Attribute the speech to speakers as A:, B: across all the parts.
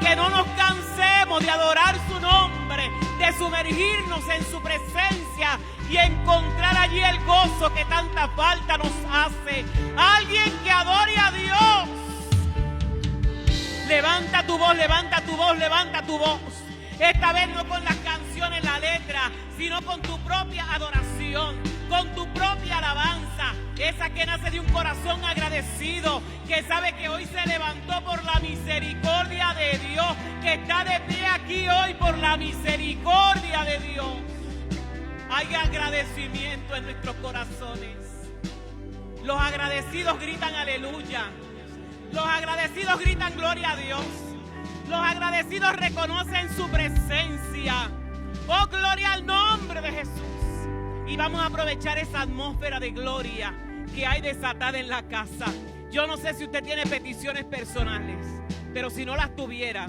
A: que no nos cansemos de adorar su nombre, de sumergirnos en su presencia y encontrar allí el gozo que tanta falta nos hace. Alguien que adore a Dios. Levanta tu voz, levanta tu voz, levanta tu voz. Esta vez no con las canciones, la letra, sino con tu propia adoración, con tu propia alabanza, esa que nace de un corazón agradecido, que sabe que hoy se levantó por la misericordia de Dios, que está de pie aquí hoy por la misericordia de Dios. Hay agradecimiento en nuestros corazones. Los agradecidos gritan aleluya. Los agradecidos gritan gloria a Dios. Los agradecidos reconocen su presencia. Oh, gloria al nombre de Jesús. Y vamos a aprovechar esa atmósfera de gloria que hay desatada en la casa. Yo no sé si usted tiene peticiones personales, pero si no las tuviera,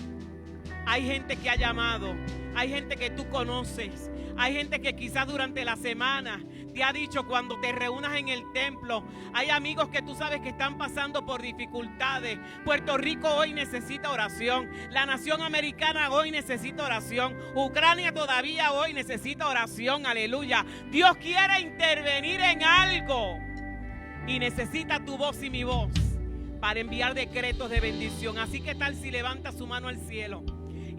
A: hay gente que ha llamado, hay gente que tú conoces, hay gente que quizás durante la semana te ha dicho cuando te reúnas en el templo. Hay amigos que tú sabes que están pasando por dificultades. Puerto Rico hoy necesita oración. La nación americana hoy necesita oración. Ucrania todavía hoy necesita oración. Aleluya. Dios quiere intervenir en algo y necesita tu voz y mi voz para enviar decretos de bendición. Así que tal si levanta su mano al cielo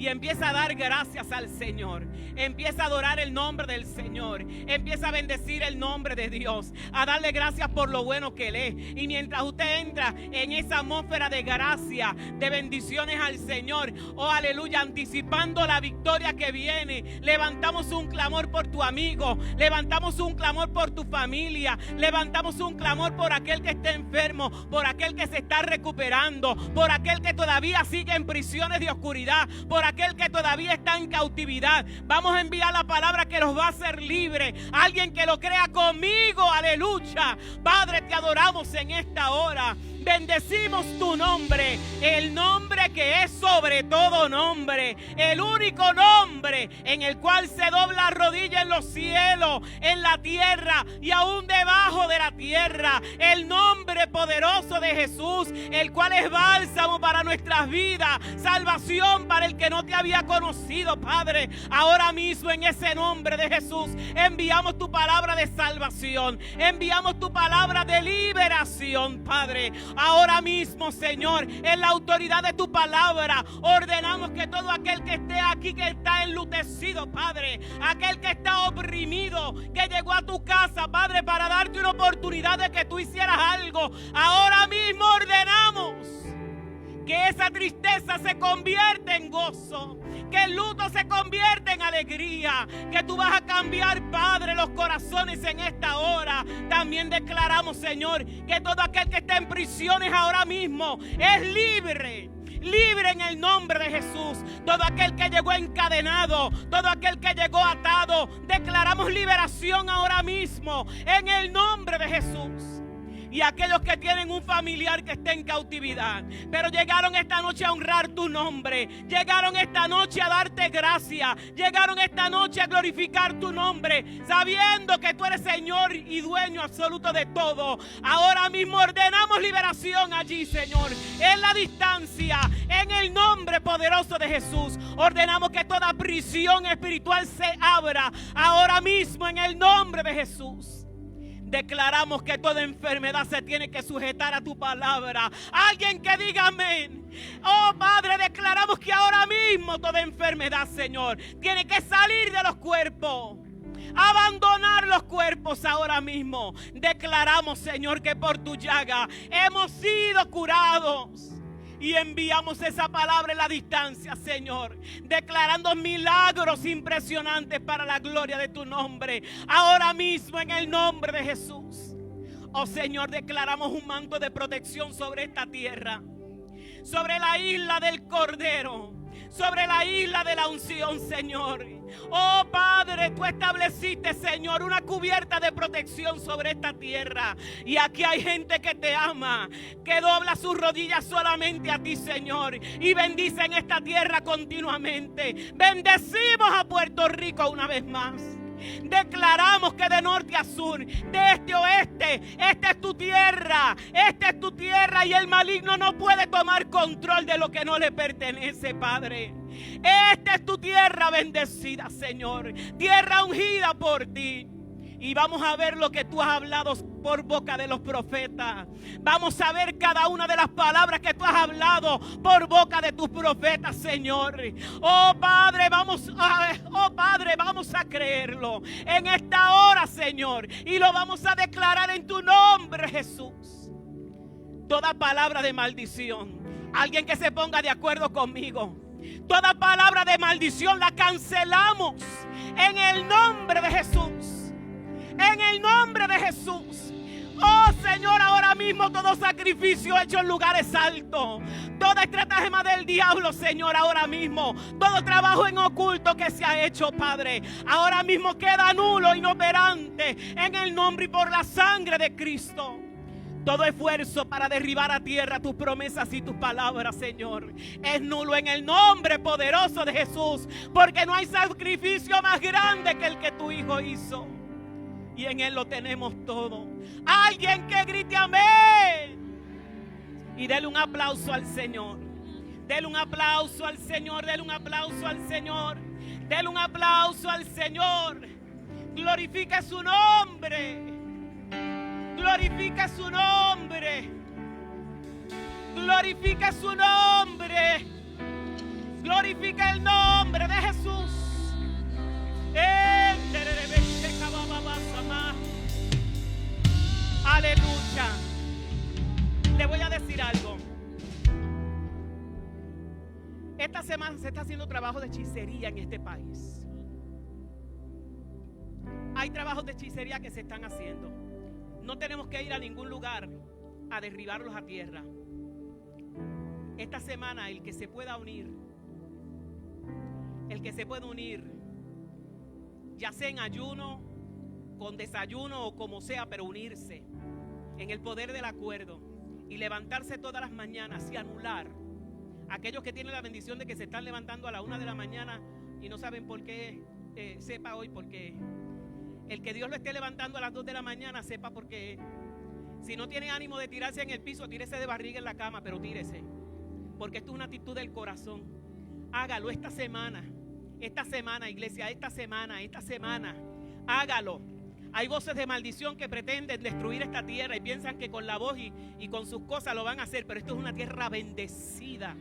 A: y empieza a dar gracias al Señor. Empieza a adorar el nombre del Señor. Empieza a bendecir el nombre de Dios. A darle gracias por lo bueno que Él es. Y mientras usted entra en esa atmósfera de gracia, de bendiciones al Señor, oh aleluya, anticipando la victoria que viene, levantamos un clamor por tu amigo. Levantamos un clamor por tu familia. Levantamos un clamor por aquel que está enfermo, por aquel que se está recuperando, por aquel que todavía sigue en prisiones de oscuridad, por aquel que todavía está en cautividad. Vamos a enviar la palabra que los va a hacer libres. Alguien que lo crea conmigo, aleluya. Padre, te adoramos en esta hora. Bendecimos tu nombre, el nombre que es sobre todo nombre, el único nombre en el cual se dobla rodilla en los cielos, en la tierra y aún debajo de la tierra. El nombre poderoso de Jesús, el cual es bálsamo para nuestras vidas, salvación para el que no te había conocido, Padre. Ahora mismo en ese nombre de Jesús enviamos tu palabra de salvación, enviamos tu palabra de liberación, Padre. Ahora mismo, Señor, en la autoridad de tu palabra, ordenamos que todo aquel que esté aquí, que está enlutecido, Padre, aquel que está oprimido, que llegó a tu casa, Padre, para darte una oportunidad de que tú hicieras algo, ahora mismo ordenamos que esa tristeza se convierte en gozo, que el luto se convierte en alegría, que tú vas a cambiar, Padre, los corazones en esta hora. También declaramos, Señor, que todo aquel que está en prisiones ahora mismo es libre. Libre en el nombre de Jesús. Todo aquel que llegó encadenado, todo aquel que llegó atado, declaramos liberación ahora mismo en el nombre de Jesús. Y aquellos que tienen un familiar que está en cautividad, pero llegaron esta noche a honrar tu nombre, llegaron esta noche a darte gracia, llegaron esta noche a glorificar tu nombre, sabiendo que tú eres Señor y dueño absoluto de todo. Ahora mismo ordenamos liberación allí, Señor, en la distancia, en el nombre poderoso de Jesús. Ordenamos que toda prisión espiritual se abra ahora mismo en el nombre de Jesús. Declaramos que toda enfermedad se tiene que sujetar a tu palabra. Alguien que diga amén. Oh Padre, declaramos que ahora mismo toda enfermedad, Señor, tiene que salir de los cuerpos. Abandonar los cuerpos ahora mismo. Declaramos, Señor, que por tu llaga hemos sido curados. Y enviamos esa palabra en la distancia, Señor, declarando milagros impresionantes para la gloria de tu nombre. Ahora mismo en el nombre de Jesús. Oh Señor, declaramos un manto de protección sobre esta tierra, sobre la isla del Cordero, sobre la isla de la unción, Señor. Oh Padre, tú estableciste, Señor, una cubierta de protección sobre esta tierra. Y aquí hay gente que te ama, que dobla sus rodillas solamente a ti, Señor, y bendicen esta tierra continuamente. Bendecimos a Puerto Rico una vez más. Declaramos que de norte a sur, de este a oeste, esta es tu tierra. Esta es tu tierra y el maligno no puede tomar control de lo que no le pertenece, Padre. Esta es tu tierra bendecida, Señor. Tierra ungida por ti. Y vamos a ver lo que tú has hablado por boca de los profetas. Vamos a ver cada una de las palabras que tú has hablado por boca de tus profetas, Señor. Oh Padre, vamos a creerlo en esta hora, Señor. Y lo vamos a declarar en tu nombre, Jesús. Toda palabra de maldición, alguien que se ponga de acuerdo conmigo. Toda palabra de maldición la cancelamos en el nombre de Jesús. En el nombre de Jesús. Oh Señor, ahora mismo todo sacrificio hecho en lugares altos, toda estratagema del diablo, Señor, ahora mismo, todo trabajo en oculto que se ha hecho, Padre, ahora mismo queda nulo, inoperante, en el nombre y por la sangre de Cristo. Todo esfuerzo para derribar a tierra tus promesas y tus palabras, Señor, es nulo en el nombre poderoso de Jesús, porque no hay sacrificio más grande que el que tu Hijo hizo. Y en Él lo tenemos todo. Alguien que grite amén. Y dele un aplauso al Señor. Dele un aplauso al Señor. Dele un aplauso al Señor. Dele un aplauso al Señor. Glorifica su nombre. Glorifica su nombre. Glorifica su nombre. Glorifica el nombre de Jesús. Aleluya. Le voy a decir algo. Esta semana se está haciendo trabajo de hechicería en este país. Hay trabajos de hechicería que se están haciendo. No tenemos que ir a ningún lugar a derribarlos a tierra. Esta semana el que se pueda unir, ya sea en ayuno, con desayuno o como sea, pero unirse en el poder del acuerdo y levantarse todas las mañanas y anular aquellos que tienen la bendición de que se están levantando a la 1 de la mañana y no saben por qué. Sepa hoy porque el que Dios lo esté levantando a las 2 de la mañana, sepa porque si no tiene ánimo de tirarse en el piso, tírese de barriga en la cama, pero tírese, porque esto es una actitud del corazón. Hágalo esta semana, iglesia, esta semana, hágalo. Hay voces de maldición que pretenden destruir esta tierra y piensan que con la voz y con sus cosas lo van a hacer, pero esto es una tierra bendecida.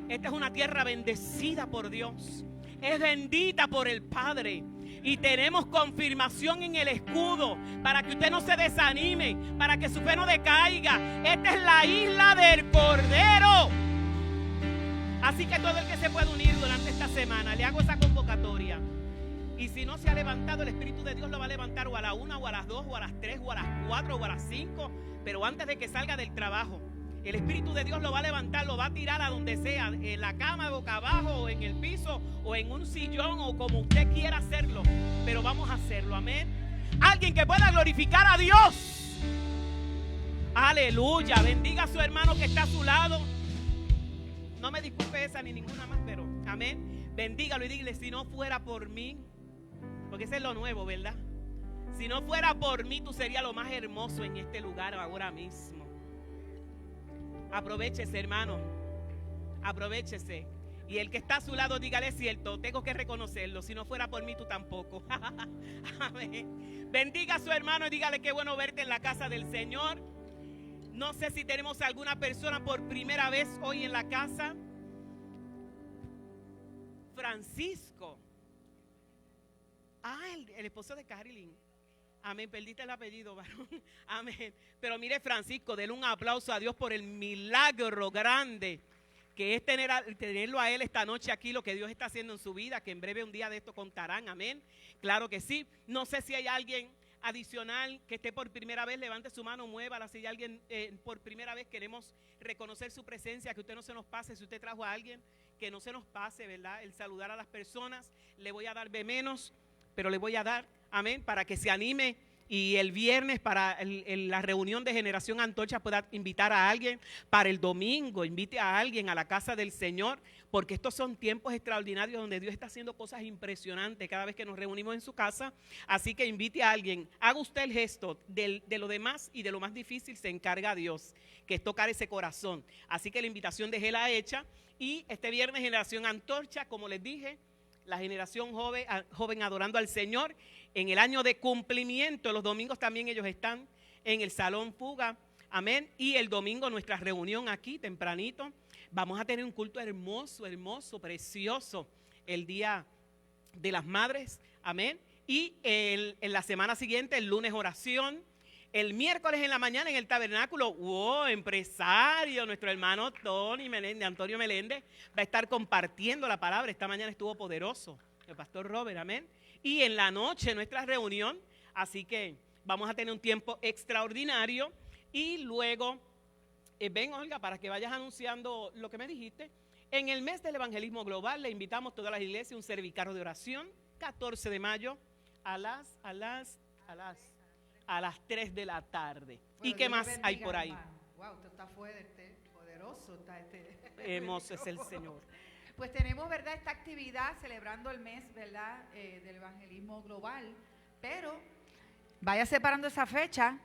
A: Esta es una tierra bendecida por Dios. Es bendita por el Padre. Y tenemos confirmación en el escudo para que usted no se desanime, para que su fe no decaiga. Esta es la isla del Cordero. Así que todo el que se pueda unir durante esta semana, le hago esa convocatoria. Y si no se ha levantado, el Espíritu de Dios lo va a levantar o a la 1, o a las 2, o a las 3, o a las 4, o a las 5. Pero antes de que salga del trabajo, el Espíritu de Dios lo va a levantar, lo va a tirar a donde sea, en la cama, boca abajo, o en el piso, o en un sillón, o como usted quiera hacerlo. Pero vamos a hacerlo, amén. Alguien que pueda glorificar a Dios. Aleluya. Bendiga a su hermano que está a su lado. No me disculpe esa ni ninguna más, pero amén. Bendígalo y dígale: si no fuera por mí, porque ese es lo nuevo, ¿verdad? Si no fuera por mí, tú serías lo más hermoso en este lugar ahora mismo. Aprovechese, hermano. Aprovechese. Y el que está a su lado, dígale: es cierto, tengo que reconocerlo. Si no fuera por mí, tú tampoco. Amén. Bendiga a su hermano y dígale: qué bueno verte en la casa del Señor. No sé si tenemos alguna persona por primera vez hoy en la casa. Francisco. El esposo de Carilyn. Amén, perdiste el apellido, varón. Amén. Pero mire, Francisco, denle un aplauso a Dios por el milagro grande que es tenerlo a él esta noche aquí, lo que Dios está haciendo en su vida, que en breve un día de esto contarán. Amén. Claro que sí. No sé si hay alguien adicional que esté por primera vez, levante su mano, muévala. Si hay alguien por primera vez, queremos reconocer su presencia, que usted no se nos pase. Si usted trajo a alguien, que no se nos pase, ¿verdad? El saludar a las personas. Le voy a dar menos, pero le voy a dar, amén, para que se anime y el viernes para la reunión de Generación Antorcha pueda invitar a alguien, para el domingo invite a alguien a la casa del Señor, porque estos son tiempos extraordinarios donde Dios está haciendo cosas impresionantes cada vez que nos reunimos en su casa. Así que invite a alguien, haga usted el gesto, de lo demás y de lo más difícil se encarga Dios, que es tocar ese corazón. Así que la invitación déjela hecha, y este viernes Generación Antorcha, como les dije, la generación joven adorando al Señor en el año de cumplimiento. Los domingos también ellos están en el Salón Fuga, amén, y el domingo nuestra reunión aquí tempranito. Vamos a tener un culto hermoso, hermoso, precioso, el Día de las Madres, amén, y en la semana siguiente, el lunes, oración. El miércoles en la mañana en el tabernáculo, empresario, nuestro hermano Antonio Meléndez, va a estar compartiendo la palabra. Esta mañana estuvo poderoso el pastor Robert, amén. Y en la noche nuestra reunión, así que vamos a tener un tiempo extraordinario. Y luego, ven Olga, para que vayas anunciando lo que me dijiste. En el mes del evangelismo global le invitamos a todas las iglesias un servicarro de oración, 14 de mayo a las 3 de la tarde. Bueno, ¿y qué más bendiga, hay por ahí? Hermano.
B: Wow, esto está fuerte, poderoso está
A: hermoso es el Señor.
B: Pues tenemos, ¿verdad?, esta actividad celebrando el mes, ¿verdad?, del evangelismo global, pero vaya separando esa fecha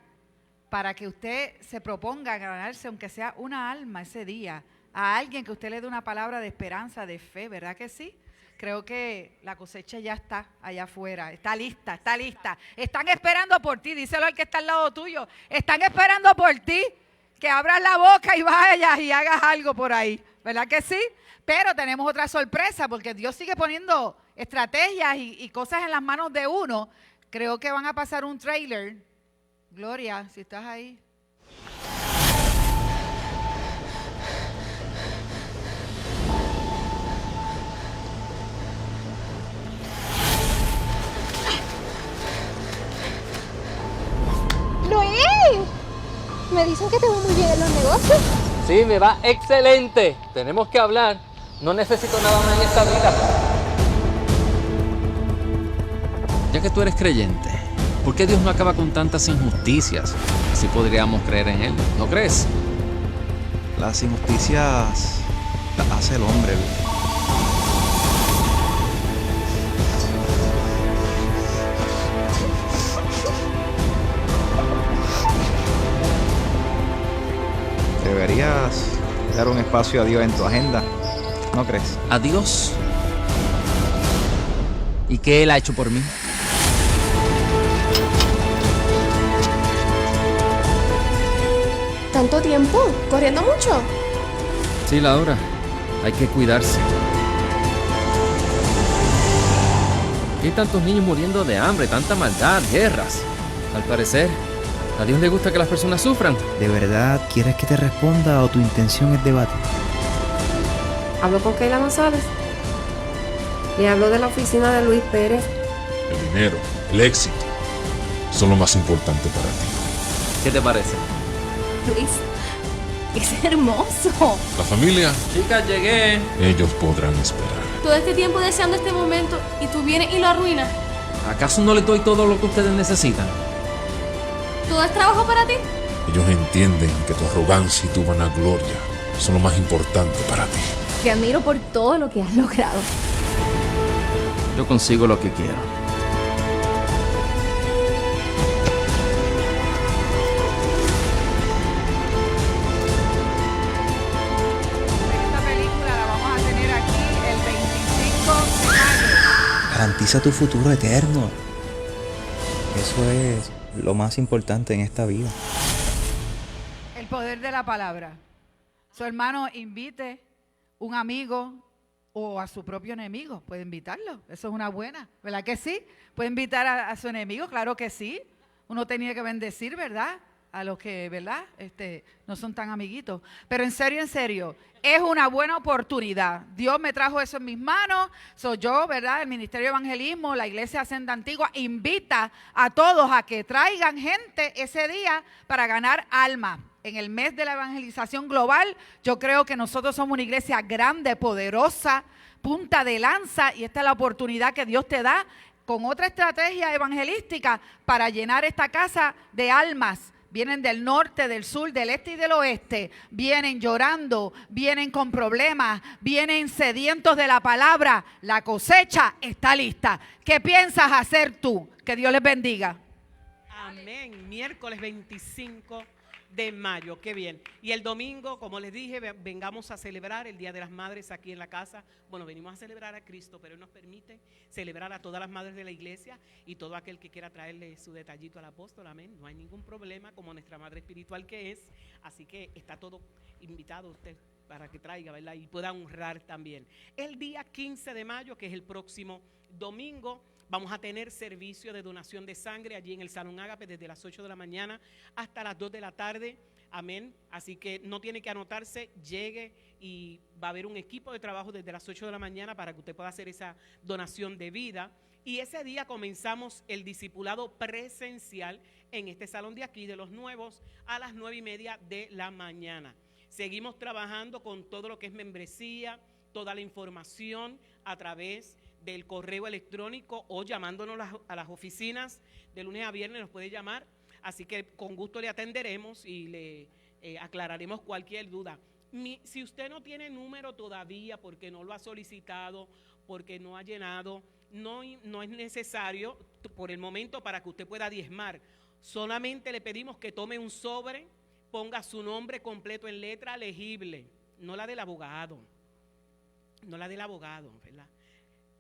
B: para que usted se proponga ganarse, aunque sea una alma ese día, a alguien que usted le dé una palabra de esperanza, de fe, ¿verdad que sí? Creo que la cosecha ya está allá afuera, está lista, está lista. Están esperando por ti, díselo al que está al lado tuyo. Están esperando por ti, que abras la boca y vayas y hagas algo por ahí, ¿verdad que sí? Pero tenemos otra sorpresa, porque Dios sigue poniendo estrategias y cosas en las manos de uno. Creo que van a pasar un trailer. Gloria, si estás ahí.
C: ¡Luis! Me dicen que te va muy bien en los negocios.
D: Sí, me va excelente. Tenemos que hablar. No necesito nada más en esta vida.
E: Ya que tú eres creyente, ¿por qué Dios no acaba con tantas injusticias? Así podríamos creer en Él, ¿no crees?
F: Las injusticias las hace el hombre. Deberías dar un espacio a Dios en tu agenda, ¿no crees?
E: ¿A Dios? ¿Y qué Él ha hecho por mí?
C: ¿Tanto tiempo? ¿Corriendo mucho?
E: Sí, Laura, hay que cuidarse. Hay tantos niños muriendo de hambre, tanta maldad, guerras. Al parecer, a Dios le gusta que las personas sufran.
F: ¿De verdad quieres que te responda o tu intención es debatir?
G: Hablo con Keila González. Le hablo de la oficina de Luis Pérez.
H: El dinero, el éxito, son lo más importante para ti.
E: ¿Qué te parece?
C: Luis, es hermoso.
H: La familia,
E: Chicas, llegué.
H: ellos podrán esperar.
C: Todo este tiempo deseando este momento y tú vienes y lo arruinas.
E: ¿Acaso no les doy todo lo que ustedes necesitan?
C: ¿Todo es trabajo para ti?
H: Ellos entienden que tu arrogancia y tu vanagloria son lo más importante para ti.
C: Te admiro por todo lo que has logrado.
E: Yo consigo lo que quiero.
B: Esta película la vamos a tener aquí el 25 de mayo.
F: Garantiza tu futuro eterno. Eso es lo más importante en esta vida.
B: El poder de la palabra. Su hermano invite un amigo o a su propio enemigo. Puede invitarlo. Eso es una buena. ¿Verdad que sí? Puede invitar a su enemigo. Claro que sí. Uno tenía que bendecir, ¿verdad? A los que, ¿verdad? No son tan amiguitos. Pero en serio, es una buena oportunidad. Dios me trajo eso en mis manos. Soy yo, ¿verdad? El Ministerio de Evangelismo, la Iglesia Senda Antigua, invita a todos a que traigan gente ese día para ganar alma. En el mes de la evangelización global, yo creo que nosotros somos una iglesia grande, poderosa, punta de lanza, y esta es la oportunidad que Dios te da con otra estrategia evangelística para llenar esta casa de almas. Vienen del norte, del sur, del este y del oeste. Vienen llorando, vienen con problemas, vienen sedientos de la palabra. La cosecha está lista. ¿Qué piensas hacer tú? Que Dios les bendiga.
A: Amén. Miércoles 25 de mayo, qué bien. Y el domingo, como les dije, vengamos a celebrar el Día de las Madres aquí en la casa. Bueno, venimos a celebrar a Cristo, pero Él nos permite celebrar a todas las madres de la iglesia y todo aquel que quiera traerle su detallito al apóstol, amén. No hay ningún problema, como nuestra madre espiritual que es, así que está todo invitado usted para que traiga, ¿verdad? Y pueda honrar también. El día 15 de mayo, que es el próximo domingo, vamos a tener servicio de donación de sangre allí en el Salón Ágape desde las 8 de la mañana hasta las 2 de la tarde. Amén. Así que no tiene que anotarse, llegue y va a haber un equipo de trabajo desde las 8 de la mañana para que usted pueda hacer esa donación de vida. Y ese día comenzamos el discipulado presencial en este salón de aquí de los nuevos a las 9:30 de la mañana. Seguimos trabajando con todo lo que es membresía, toda la información a través del correo electrónico o llamándonos a las oficinas de lunes a viernes, nos puede llamar, así que con gusto le atenderemos y le aclararemos cualquier duda. Si usted no tiene número todavía porque no lo ha solicitado, porque no ha llenado, no es necesario por el momento para que usted pueda diezmar. Solamente le pedimos que tome un sobre, ponga su nombre completo en letra legible, no la del abogado, ¿verdad?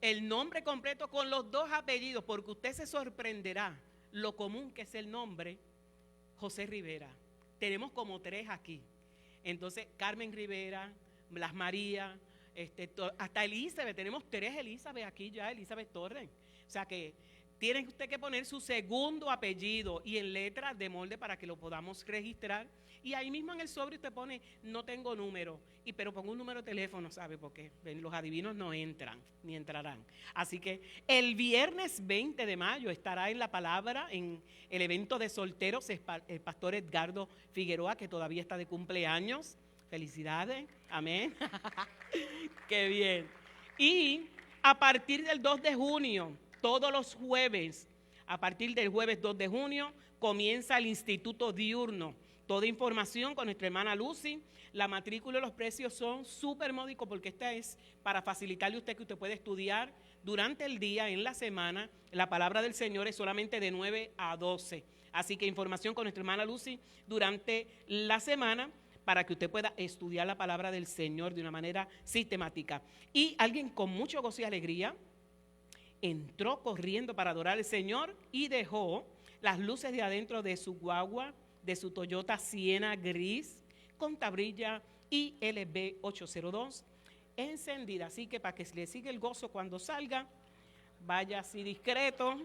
A: El nombre completo con los 2 apellidos, porque usted se sorprenderá lo común que es el nombre José Rivera. Tenemos como 3 aquí. Entonces, Carmen Rivera, Blas María, hasta Elizabeth, tenemos 3 Elizabeth aquí ya, Elizabeth Torres. O sea que tiene usted que poner su segundo apellido y en letras de molde para que lo podamos registrar. Y ahí mismo en el sobre usted pone, no tengo número, pero pongo un número de teléfono, ¿sabe? Porque los adivinos no entran, ni entrarán. Así que el viernes 20 de mayo estará en La Palabra, en el evento de solteros, el pastor Edgardo Figueroa, que todavía está de cumpleaños. Felicidades, amén. Qué bien. Y a partir del 2 de junio, todos los jueves, a partir del jueves 2 de junio, comienza el Instituto Diurno. Toda información con nuestra hermana Lucy. La matrícula y los precios son súper módicos porque esta es para facilitarle a usted que usted puede estudiar durante el día, en la semana. La palabra del Señor es solamente de 9 a 12. Así que información con nuestra hermana Lucy durante la semana para que usted pueda estudiar la palabra del Señor de una manera sistemática. Y alguien con mucho gozo y alegría entró corriendo para adorar al Señor y dejó las luces de adentro de su guagua, de su Toyota Siena gris con tablilla ILB 802 encendida. Así que para que le siga el gozo cuando salga, vaya así discreto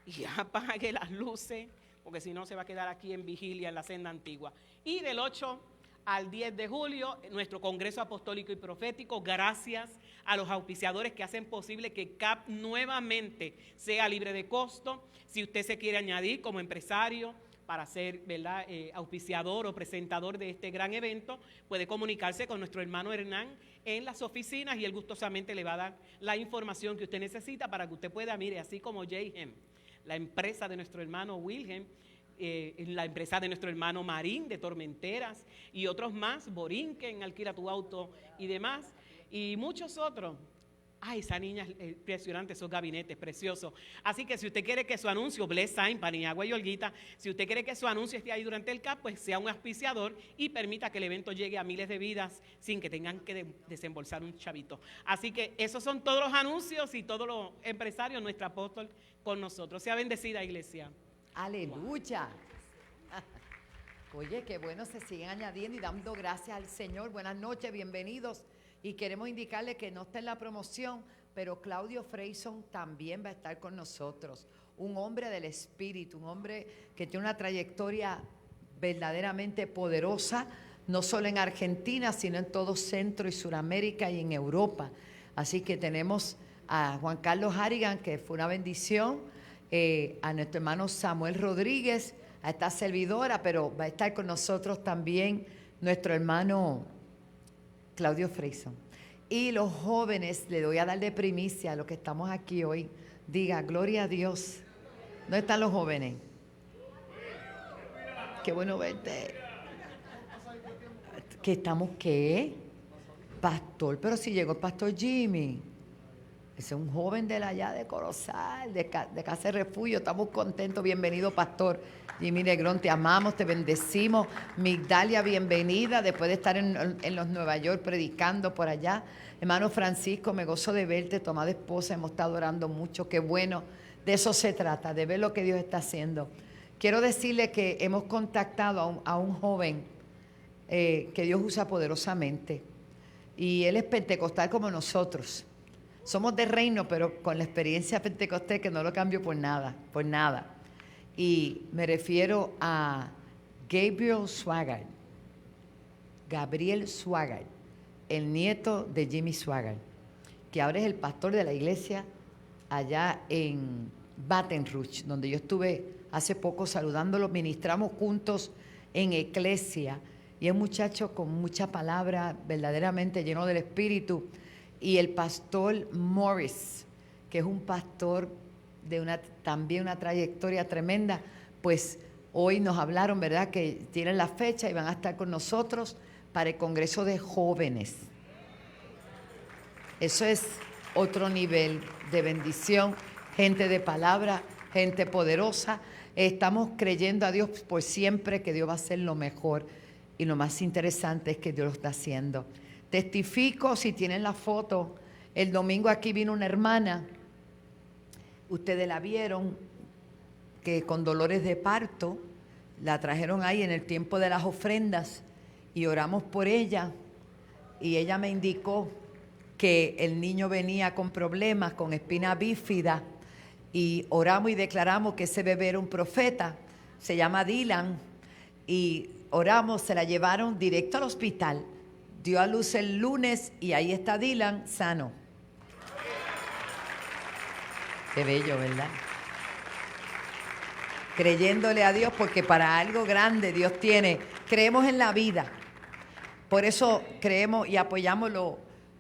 A: y apague las luces, porque si no se va a quedar aquí en vigilia en la senda antigua. Y del 8 al 10 de julio, nuestro Congreso Apostólico y Profético, gracias a los auspiciadores que hacen posible que CAP nuevamente sea libre de costo. Si usted se quiere añadir como empresario para ser, ¿verdad?, auspiciador o presentador de este gran evento, puede comunicarse con nuestro hermano Hernán en las oficinas y él gustosamente le va a dar la información que usted necesita para que usted pueda, mire, así como Jayhem, la empresa de nuestro hermano Wilhelm, la empresa de nuestro hermano Marín de Tormenteras y otros más, Borinquen, Alquila tu Auto y demás, y muchos otros. Ay, esa niña es impresionante, esos gabinetes preciosos. Así que si usted quiere que su anuncio, Bless Sign, Paniagua y Olguita, si usted quiere que su anuncio esté ahí durante el CAP, pues sea un auspiciador y permita que el evento llegue a miles de vidas sin que tengan que desembolsar un chavito. Así que esos son todos los anuncios y todos los empresarios, nuestro apóstol con nosotros. Sea bendecida, iglesia.
I: Aleluya. Oye, qué bueno, se siguen añadiendo y dando gracias al Señor. Buenas noches, bienvenidos. Y queremos indicarle que no está en la promoción, pero Claudio Freyson también va a estar con nosotros. Un hombre del espíritu, un hombre que tiene una trayectoria verdaderamente poderosa, no solo en Argentina, sino en todo Centro y Suramérica y en Europa. Así que tenemos a Juan Carlos Harrigan, que fue una bendición, a nuestro hermano Samuel Rodríguez, a esta servidora, pero va a estar con nosotros también nuestro hermano Claudio Freyson. Y los jóvenes, le voy a dar de primicia a los que estamos aquí hoy, Diga, gloria a Dios. ¿Dónde están los jóvenes? Qué bueno verte. ¿Qué estamos qué? Pastor, pero si llegó el pastor Jimmy. Ese es un joven de allá de Corozal, de Casa de Refugio. Estamos contentos. Bienvenido, pastor Jimmy Negrón. Te amamos, te bendecimos. Migdalia, bienvenida. Después de estar en los Nueva York predicando por allá. Hermano Francisco, me gozo de verte, tu amada esposa. Hemos estado orando mucho. Qué bueno. De eso se trata, de ver lo que Dios está haciendo. Quiero decirle que hemos contactado a un joven que Dios usa poderosamente. Y él es pentecostal como nosotros. Somos de reino, pero con la experiencia pentecostal que no lo cambio por nada, por nada. Y me refiero a Gabriel Swaggart, el nieto de Jimmy Swaggart, que ahora es el pastor de la iglesia allá en Baton Rouge, donde yo estuve hace poco saludándolo. Ministramos juntos en iglesia y es un muchacho con mucha palabra, verdaderamente lleno del Espíritu. Y el pastor Morris, que es un pastor de también una trayectoria tremenda, pues hoy nos hablaron, ¿verdad?, que tienen la fecha y van a estar con nosotros para el Congreso de Jóvenes. Eso es otro nivel de bendición, gente de palabra, gente poderosa. Estamos creyendo a Dios por siempre que Dios va a hacer lo mejor y lo más interesante es que Dios lo está haciendo. Testifico, si tienen la foto, el domingo aquí vino una hermana, ustedes la vieron, que con dolores de parto, la trajeron ahí en el tiempo de las ofrendas y oramos por ella y ella me indicó que el niño venía con problemas, con espina bífida y oramos y declaramos que ese bebé era un profeta, se llama Dylan y oramos, se la llevaron directo al hospital. Dio a luz el lunes y ahí está Dylan sano. Qué bello, ¿verdad? Creyéndole a Dios porque para algo grande Dios tiene. Creemos en la vida. Por eso creemos y apoyamos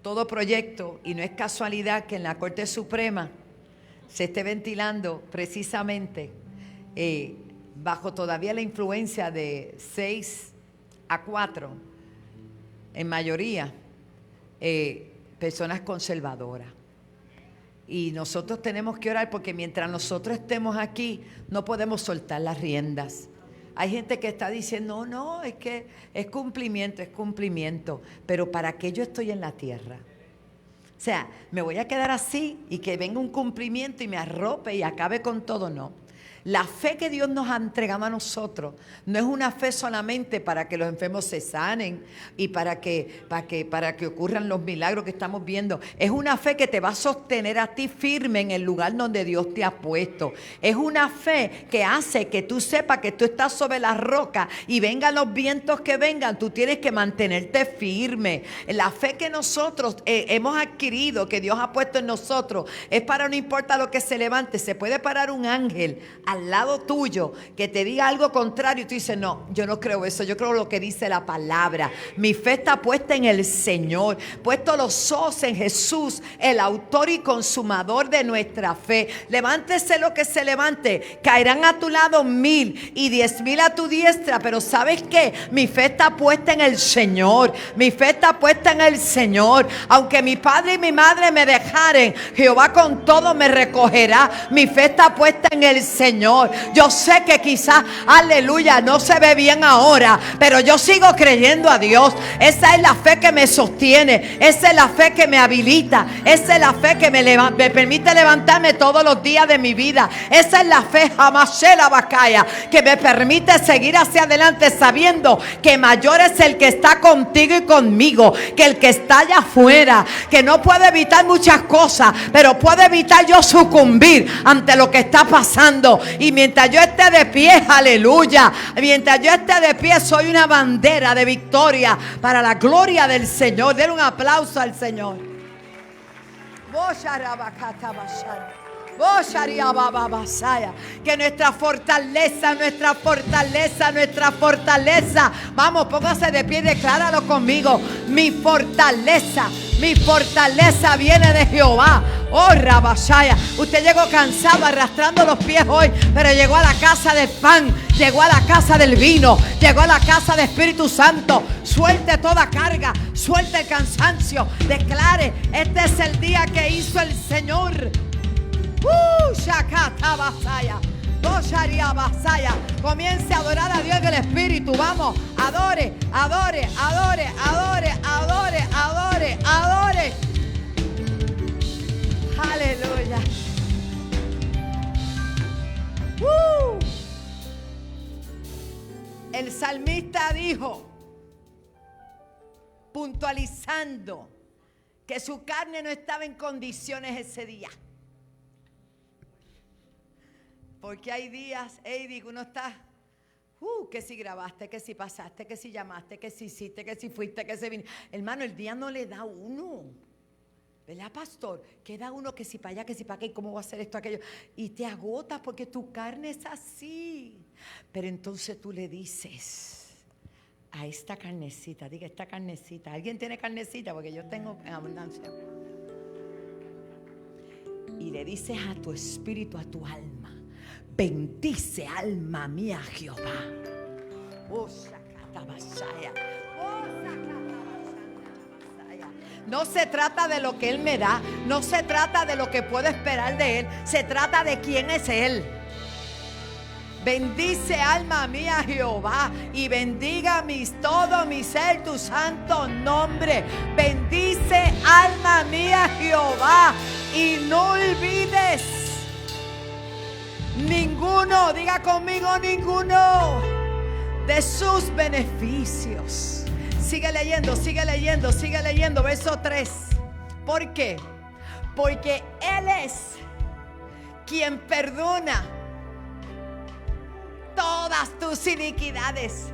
I: todo proyecto y no es casualidad que en la Corte Suprema se esté ventilando precisamente bajo todavía la influencia de 6-4 en mayoría personas conservadoras. Y nosotros tenemos que orar porque mientras nosotros estemos aquí no podemos soltar las riendas. Hay gente que está diciendo, no, es que es cumplimiento. Pero ¿para qué yo estoy en la tierra? O sea, me voy a quedar así y que venga un cumplimiento y me arrope y acabe con todo, no. La fe que Dios nos ha entregado a nosotros no es una fe solamente para que los enfermos se sanen y para que ocurran los milagros que estamos viendo. Es una fe que te va a sostener a ti firme en el lugar donde Dios te ha puesto. Es una fe que hace que tú sepas que tú estás sobre la roca y vengan los vientos que vengan, tú tienes que mantenerte firme. La fe que nosotros hemos adquirido, que Dios ha puesto en nosotros, es para no importa lo que se levante. Se puede parar un ángel al lado tuyo que te diga algo contrario y tú dices, no, yo no creo eso, yo creo lo que dice la palabra. Mi fe está puesta en el Señor, puesto los ojos en Jesús, el autor y consumador de nuestra fe. Levántese lo que se levante, caerán a tu lado 1000 y 10,000 a tu diestra, pero ¿sabes qué? Mi fe está puesta en el Señor, mi fe está puesta en el Señor. Aunque mi padre y mi madre me dejaren, Jehová con todo me recogerá. Mi fe está puesta en el Señor. Yo sé que quizás, aleluya, no se ve bien ahora, pero yo sigo creyendo a Dios. Esa es la fe que me sostiene, esa es la fe que me habilita, esa es la fe que me permite levantarme todos los días de mi vida. Esa es la fe, Hamashela Bacaya, que me permite seguir hacia adelante sabiendo que mayor es el que está contigo y conmigo que el que está allá afuera, que no puede evitar muchas cosas, pero puede evitar yo sucumbir ante lo que está pasando. Y mientras yo esté de pie, aleluya, mientras yo esté de pie, soy una bandera de victoria para la gloria del Señor. Den un aplauso al Señor. Que nuestra fortaleza, vamos, póngase de pie y decláralo conmigo. Mi fortaleza Mi fortaleza viene de Jehová. Oh, Rabashaya. Usted llegó cansado, arrastrando los pies hoy, pero llegó a la casa del pan, llegó a la casa del vino, llegó a la casa del Espíritu Santo. Suelte toda carga, suelte el cansancio. Declare: este es el día que hizo el Señor. Shakata Basaya. Comience a adorar a Dios en el Espíritu. Vamos, adore, adore, adore, adore, adore, adore, adore. Aleluya. El salmista dijo, puntualizando, que su carne no estaba en condiciones ese día. Porque hay días, que uno está, que si grabaste, que si pasaste, que si llamaste, que si hiciste, que si fuiste, que si viniste. Hermano, el día no le da uno. ¿Verdad, pastor? Queda uno que si para allá, que si para acá, y cómo va a hacer esto, aquello. Y te agotas porque tu carne es así. Pero entonces tú le dices a esta carnecita, diga esta carnecita. ¿Alguien tiene carnecita? Porque yo tengo en abundancia. Y le dices a tu espíritu, a tu alma: bendice, alma mía, Jehová. No se trata de lo que Él me da, no se trata de lo que puedo esperar de Él, se trata de quién es Él. Bendice, alma mía, Jehová, y bendiga todo mi ser tu santo nombre. Bendice, alma mía, Jehová, y no olvides ninguno, diga conmigo, ninguno de sus beneficios. Sigue leyendo, sigue leyendo, sigue leyendo, verso 3. ¿Por qué? Porque Él es quien perdona todas tus iniquidades.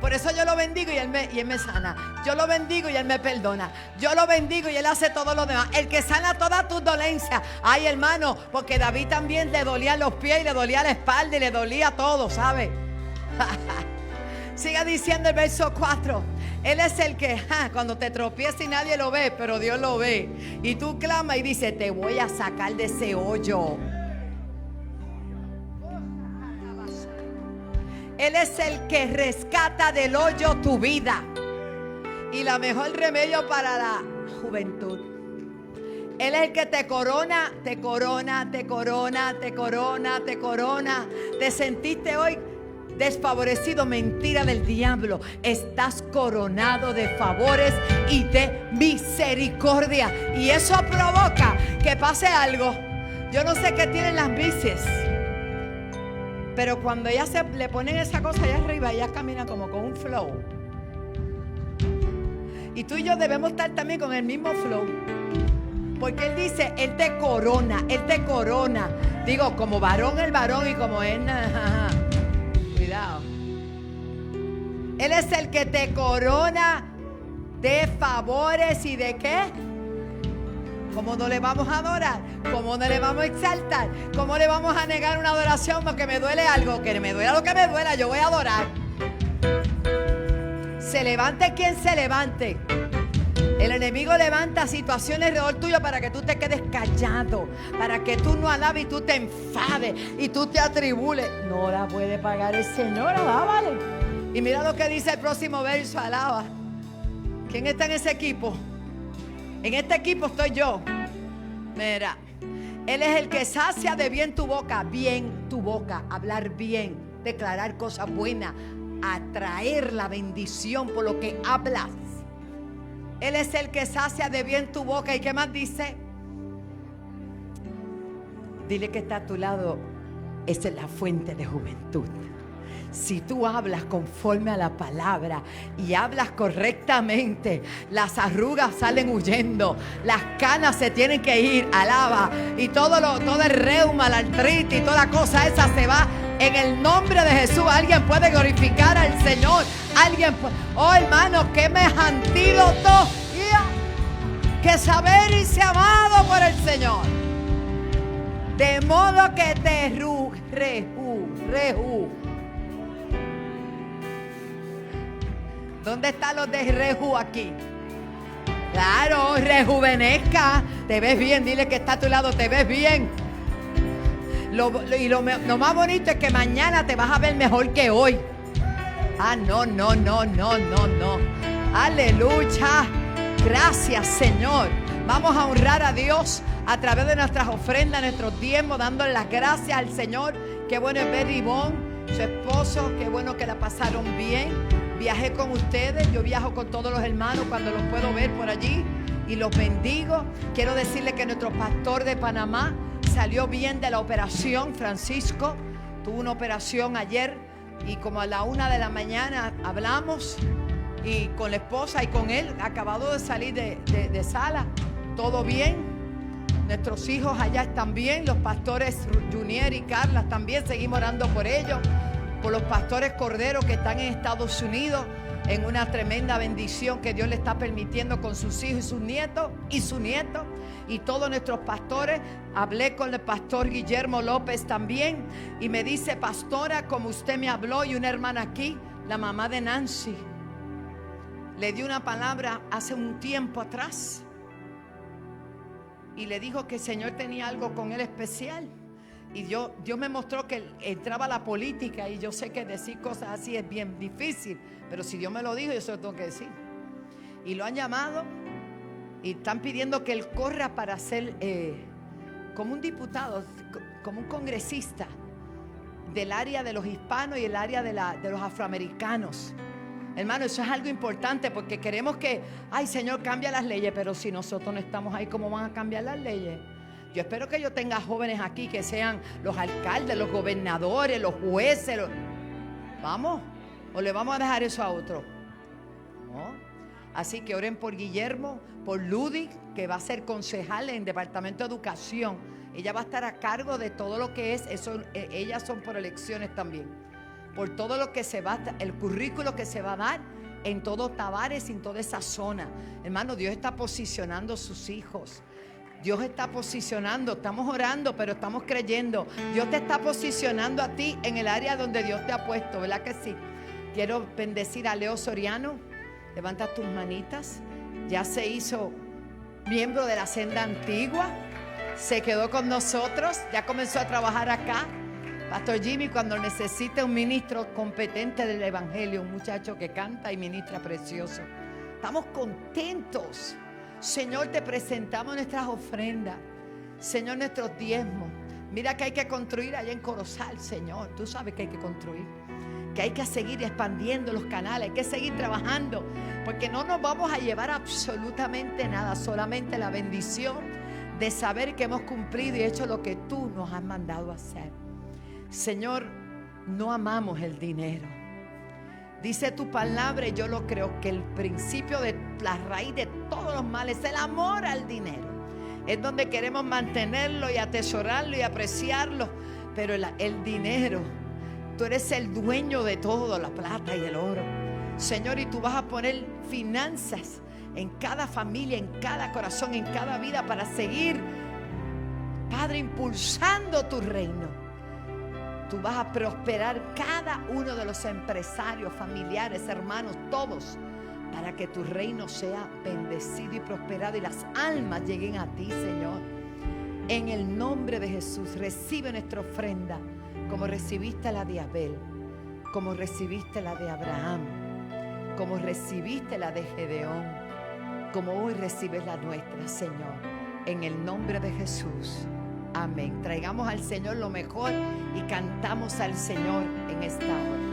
I: Por eso yo lo bendigo y Él me sana. Yo lo bendigo y Él me perdona. Yo lo bendigo y Él hace todo lo demás. El que sana todas tus dolencias. Ay, hermano, porque David también le dolían los pies y le dolía la espalda y le dolía todo, ¿sabe? Siga diciendo el verso 4. Él es el que cuando te tropiezas y nadie lo ve, pero Dios lo ve. Y tú clamas y dices: te voy a sacar de ese hoyo. Él es el que rescata del hoyo tu vida. Y la mejor remedio para la juventud. Él es el que te corona, te corona, te corona, te corona, te corona. Te sentiste hoy desfavorecido, mentira del diablo. Estás coronado de favores y de misericordia. Y eso provoca que pase algo. Yo no sé qué tienen las bicis, pero cuando ellas le ponen esa cosa allá arriba, ellas caminan como con un flow. Y tú y yo debemos estar también con el mismo flow. Porque Él dice: Él te corona, Él te corona. Digo, como varón el varón y como él. Cuidado. Él es el que te corona de favores y de ¿qué? ¿Cómo no le vamos a adorar? ¿Cómo no le vamos a exaltar? ¿Cómo le vamos a negar una adoración porque me duele algo? Que me duela lo que me duela, yo voy a adorar. Se levante quien se levante. El enemigo levanta situaciones alrededor tuyo para que tú te quedes callado, para que tú no alabes y tú te enfades y tú te atribules. No la puede pagar el Señor, alábale. Y mira lo que dice el próximo verso, alaba. ¿Quién está en ese equipo? En este equipo estoy yo. Mira, Él es el que sacia de bien tu boca, hablar bien, declarar cosas buenas, atraer la bendición por lo que hablas. Él es el que sacia de bien tu boca. ¿Y qué más dice? Dile que está a tu lado: esa es la fuente de juventud. Si tú hablas conforme a la palabra y hablas correctamente, las arrugas salen huyendo, las canas se tienen que ir, alaba, y todo el reuma, la artritis y toda cosa esa se va en el nombre de Jesús. Alguien puede glorificar al Señor. Alguien puede. Oh, hermano, que me es antídoto que saber y ser amado por el Señor. De modo que te reju. ¿Dónde están los de Rehu aquí? Claro, rejuvenezca. Te ves bien, dile que está a tu lado, te ves bien. Lo más bonito es que mañana te vas a ver mejor que hoy. Ah, no. Aleluya. Gracias, Señor. Vamos a honrar a Dios a través de nuestras ofrendas, nuestros diezmos, dándole las gracias al Señor. Qué bueno es ver a Ivonne, su esposo. Qué bueno que la pasaron bien. Viajé con ustedes. Yo viajo con todos los hermanos cuando los puedo ver por allí. Y los bendigo. Quiero decirle que nuestro pastor de Panamá salió bien de la operación. Francisco tuvo una operación ayer. Y como a la 1 de la mañana hablamos. Y con la esposa y con él. Acabado de salir de sala. Todo bien. Nuestros hijos allá están bien. Los pastores Junior y Carla también. Seguimos orando por ellos. Por los pastores Cordero que están en Estados Unidos. En una tremenda bendición que Dios le está permitiendo con sus hijos y sus nietos. Y su nieto. Y todos nuestros pastores. Hablé con el pastor Guillermo López también. Y me dice: pastora, como usted me habló. Y una hermana aquí, la mamá de Nancy, le dio una palabra hace un tiempo atrás. Y le dijo que el Señor tenía algo con él especial. Y Dios me mostró que entraba a la política. Y yo sé que decir cosas así es bien difícil. Pero si Dios me lo dijo, yo se lo tengo que decir. Y lo han llamado. Y están pidiendo que él corra para ser como un diputado, como un congresista del área de los hispanos y el área de los afroamericanos. Hermano, eso es algo importante porque queremos que, ay Señor, cambia las leyes, pero si nosotros no estamos ahí, ¿cómo van a cambiar las leyes? Yo espero que yo tenga jóvenes aquí que sean los alcaldes, los gobernadores, los jueces. ¿Vamos? ¿O le vamos a dejar eso a otro? ¿No? Así que oren por Guillermo, por Ludy, que va a ser concejal en el Departamento de Educación. Ella va a estar a cargo de todo lo que es, eso, ellas son por elecciones también. Por todo lo que se va, el currículo que se va a dar en todo Tavares, en toda esa zona. Hermano, Dios está posicionando sus hijos. Dios está posicionando, estamos orando, pero estamos creyendo. Dios te está posicionando a ti en el área donde Dios te ha puesto, ¿verdad que sí? Quiero bendecir a Leo Soriano. Levanta tus manitas. Ya se hizo miembro de la senda antigua. Se quedó con nosotros. Ya comenzó a trabajar acá. Pastor Jimmy, cuando necesite un ministro competente del evangelio, un muchacho que canta y ministra precioso. Estamos contentos. Señor, te presentamos nuestras ofrendas. Señor, nuestros diezmos. Mira que hay que construir allá en Corozal, Señor. Tú sabes que hay que construir. Que hay que seguir expandiendo los canales. Hay que seguir trabajando. Porque no nos vamos a llevar absolutamente nada. Solamente la bendición de saber que hemos cumplido y hecho lo que tú nos has mandado a hacer. Señor, no amamos el dinero. Dice tu palabra, y yo lo creo, que el principio de la raíz de todos los males es el amor al dinero. Es donde queremos mantenerlo y atesorarlo y apreciarlo. Pero el dinero, tú eres el dueño de todo, la plata y el oro. Señor, y tú vas a poner finanzas en cada familia, en cada corazón, en cada vida para seguir, Padre, impulsando tu reino. Tú vas a prosperar cada uno de los empresarios, familiares, hermanos, todos, para que tu reino sea bendecido y prosperado y las almas lleguen a ti, Señor. En el nombre de Jesús, recibe nuestra ofrenda como recibiste la de Abel, como recibiste la de Abraham, como recibiste la de Gedeón, como hoy recibes la nuestra, Señor. En el nombre de Jesús. Amén. Traigamos al Señor lo mejor y cantamos al Señor en esta hora.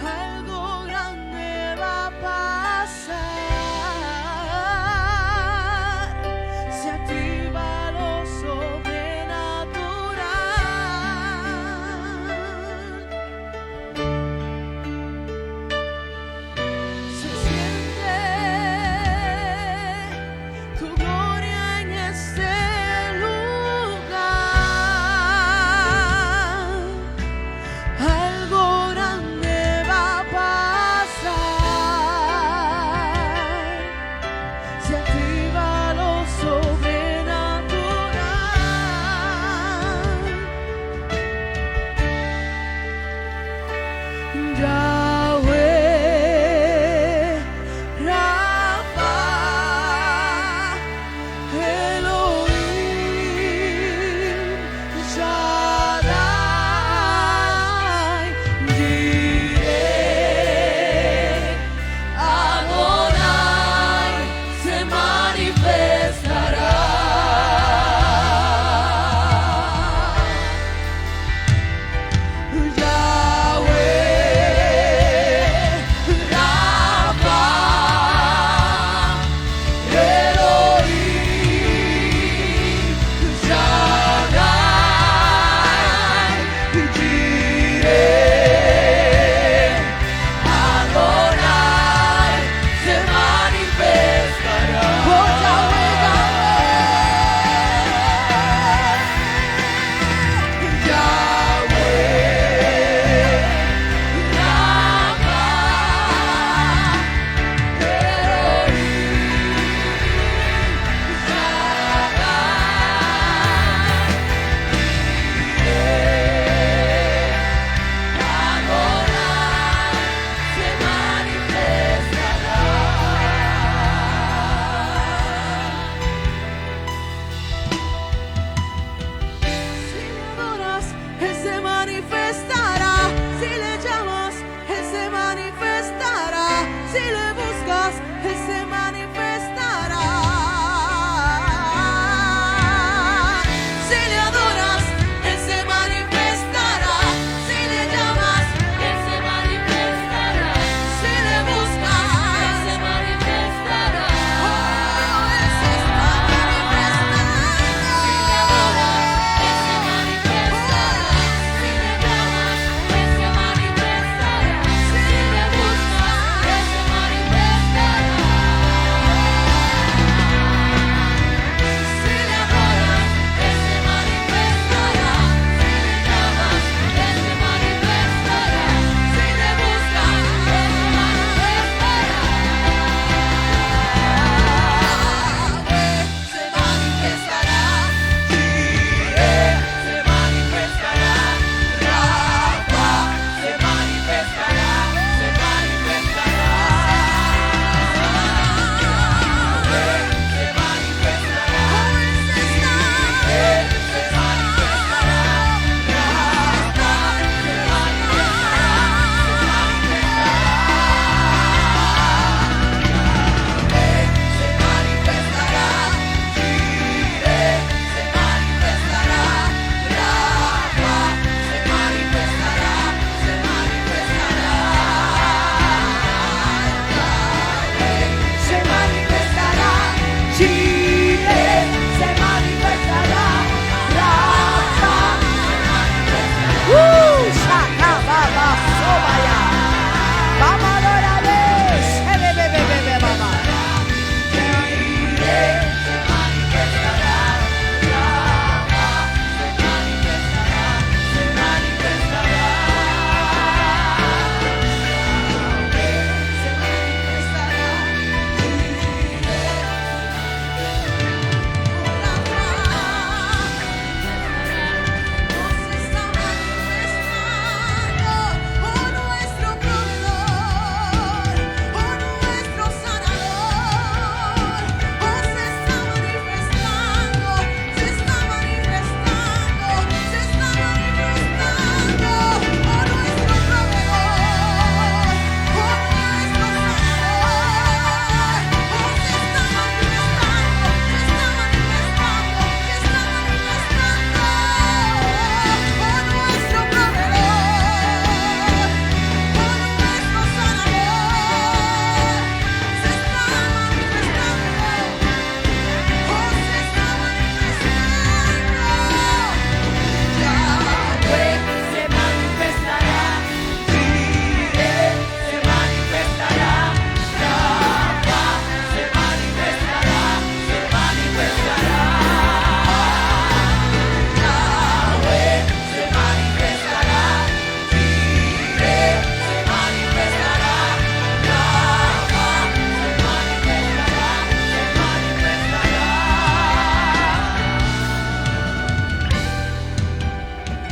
C: Algo grande va a pasar. Se activa lo sobrenatural. Se siente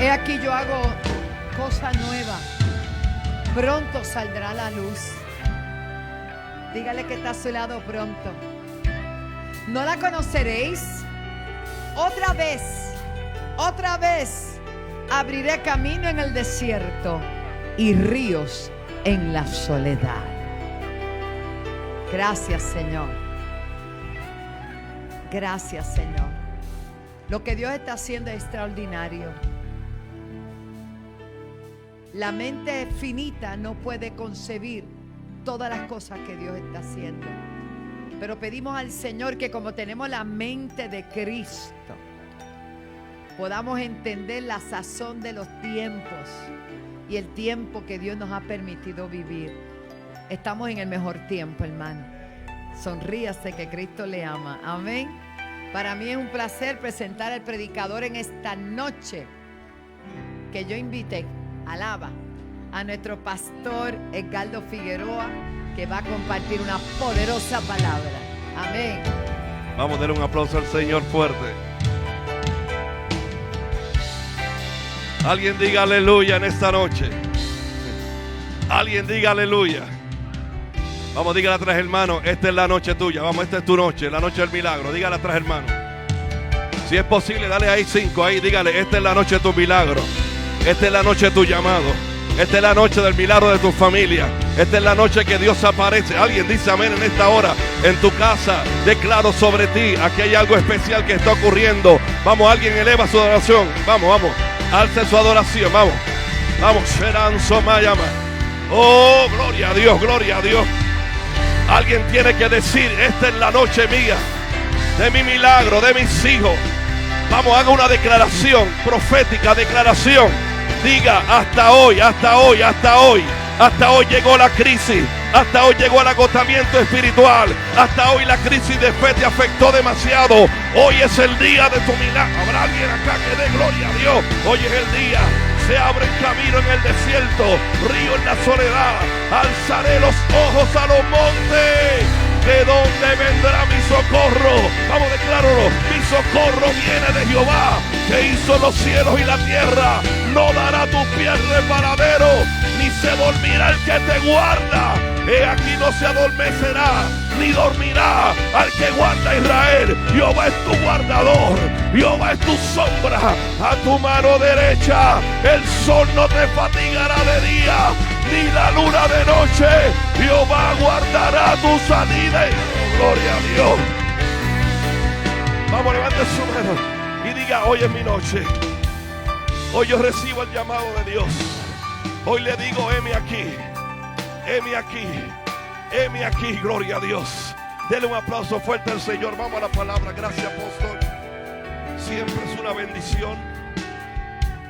I: He aquí yo hago cosa nueva. Pronto saldrá la luz. Dígale que está a su lado pronto. ¿No la conoceréis? Otra vez abriré camino en el desierto y ríos en la soledad. Gracias, Señor. Gracias, Señor. Lo que Dios está haciendo es extraordinario. La mente finita no puede concebir todas las cosas que Dios está haciendo. Pero pedimos al Señor que, como tenemos la mente de Cristo, podamos entender la sazón de los tiempos y el tiempo que Dios nos ha permitido vivir. Estamos en el mejor tiempo, hermano. Sonríase, que Cristo le ama. Amén. Para mí es un placer presentar al predicador en esta noche, que yo invité, alaba, a nuestro pastor Edgardo Figueroa, que va a compartir una poderosa palabra. Amén.
J: Vamos a darle un aplauso al Señor fuerte. Alguien diga aleluya en esta noche. Alguien diga aleluya. Vamos, dígale atrás, hermano, esta es la noche tuya. Vamos, esta es tu noche, la noche del milagro. Dígale atrás, hermano. Si es posible, dale ahí 5, ahí, dígale, esta es la noche de tu milagro. Esta es la noche de tu llamado. Esta es la noche del milagro de tu familia. Esta es la noche que Dios aparece. Alguien dice amén en esta hora. En tu casa, declaro sobre ti. Aquí hay algo especial que está ocurriendo. Vamos, alguien eleva su adoración. Vamos, vamos. Alce su adoración. Vamos. Vamos. Sheranzo Mayama. Oh, gloria a Dios, gloria a Dios. Alguien tiene que decir, esta es la noche mía, de mi milagro, de mis hijos. Vamos, haga una declaración profética, declaración. Diga, hasta hoy, hasta hoy, hasta hoy. Hasta hoy llegó la crisis. Hasta hoy llegó el agotamiento espiritual. Hasta hoy la crisis de fe te afectó demasiado. Hoy es el día de tu milagro. Habrá alguien acá que dé gloria a Dios. Hoy es el día. Se abre el camino en el desierto, río en la soledad. Alzaré los ojos a los montes. ¿De dónde vendrá mi socorro? Vamos, decláralo. Mi socorro viene de Jehová, que hizo los cielos y la tierra. No dará tu pie resbaladero, ni se dormirá el que te guarda. He aquí no se adormecerá, ni dormirá al que guarda a Israel. Jehová es tu guardador, Jehová es tu sombra a tu mano derecha. El sol no te fatigará de día, ni la luna de noche. Jehová guardará tu salida. Gloria a Dios. Vamos, levante su mano y diga, hoy es mi noche. Hoy yo recibo el llamado de Dios. Hoy le digo, heme aquí. Heme aquí, heme aquí, gloria a Dios. Dele un aplauso fuerte al Señor. Vamos a la palabra. Gracias, apóstol. Siempre es una bendición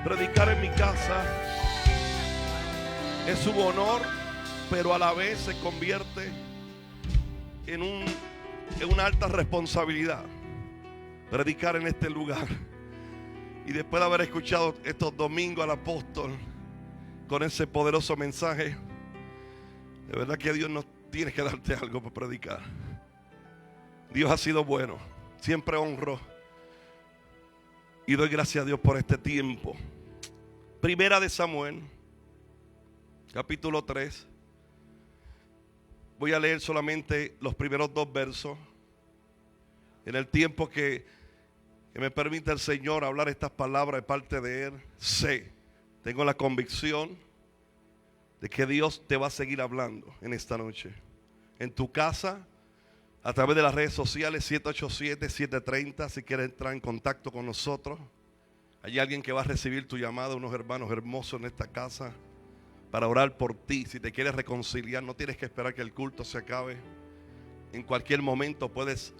J: predicar en mi casa. Es un honor, pero a la vez se convierte en una alta responsabilidad predicar en este lugar. Y después de haber escuchado estos domingos al apóstol con ese poderoso mensaje, de verdad que Dios no tiene que darte algo para predicar. Dios ha sido bueno. Siempre honro y doy gracias a Dios por este tiempo. Primera de Samuel, capítulo 3. Voy a leer solamente los primeros 2 versos. En el tiempo que me permite el Señor hablar estas palabras de parte de Él, tengo la convicción de que Dios te va a seguir hablando en esta noche. En tu casa, a través de las redes sociales, 787-730, si quieres entrar en contacto con nosotros. Hay alguien que va a recibir tu llamada, unos hermanos hermosos en esta casa, para orar por ti. Si te quieres reconciliar, no tienes que esperar que el culto se acabe. En cualquier momento puedes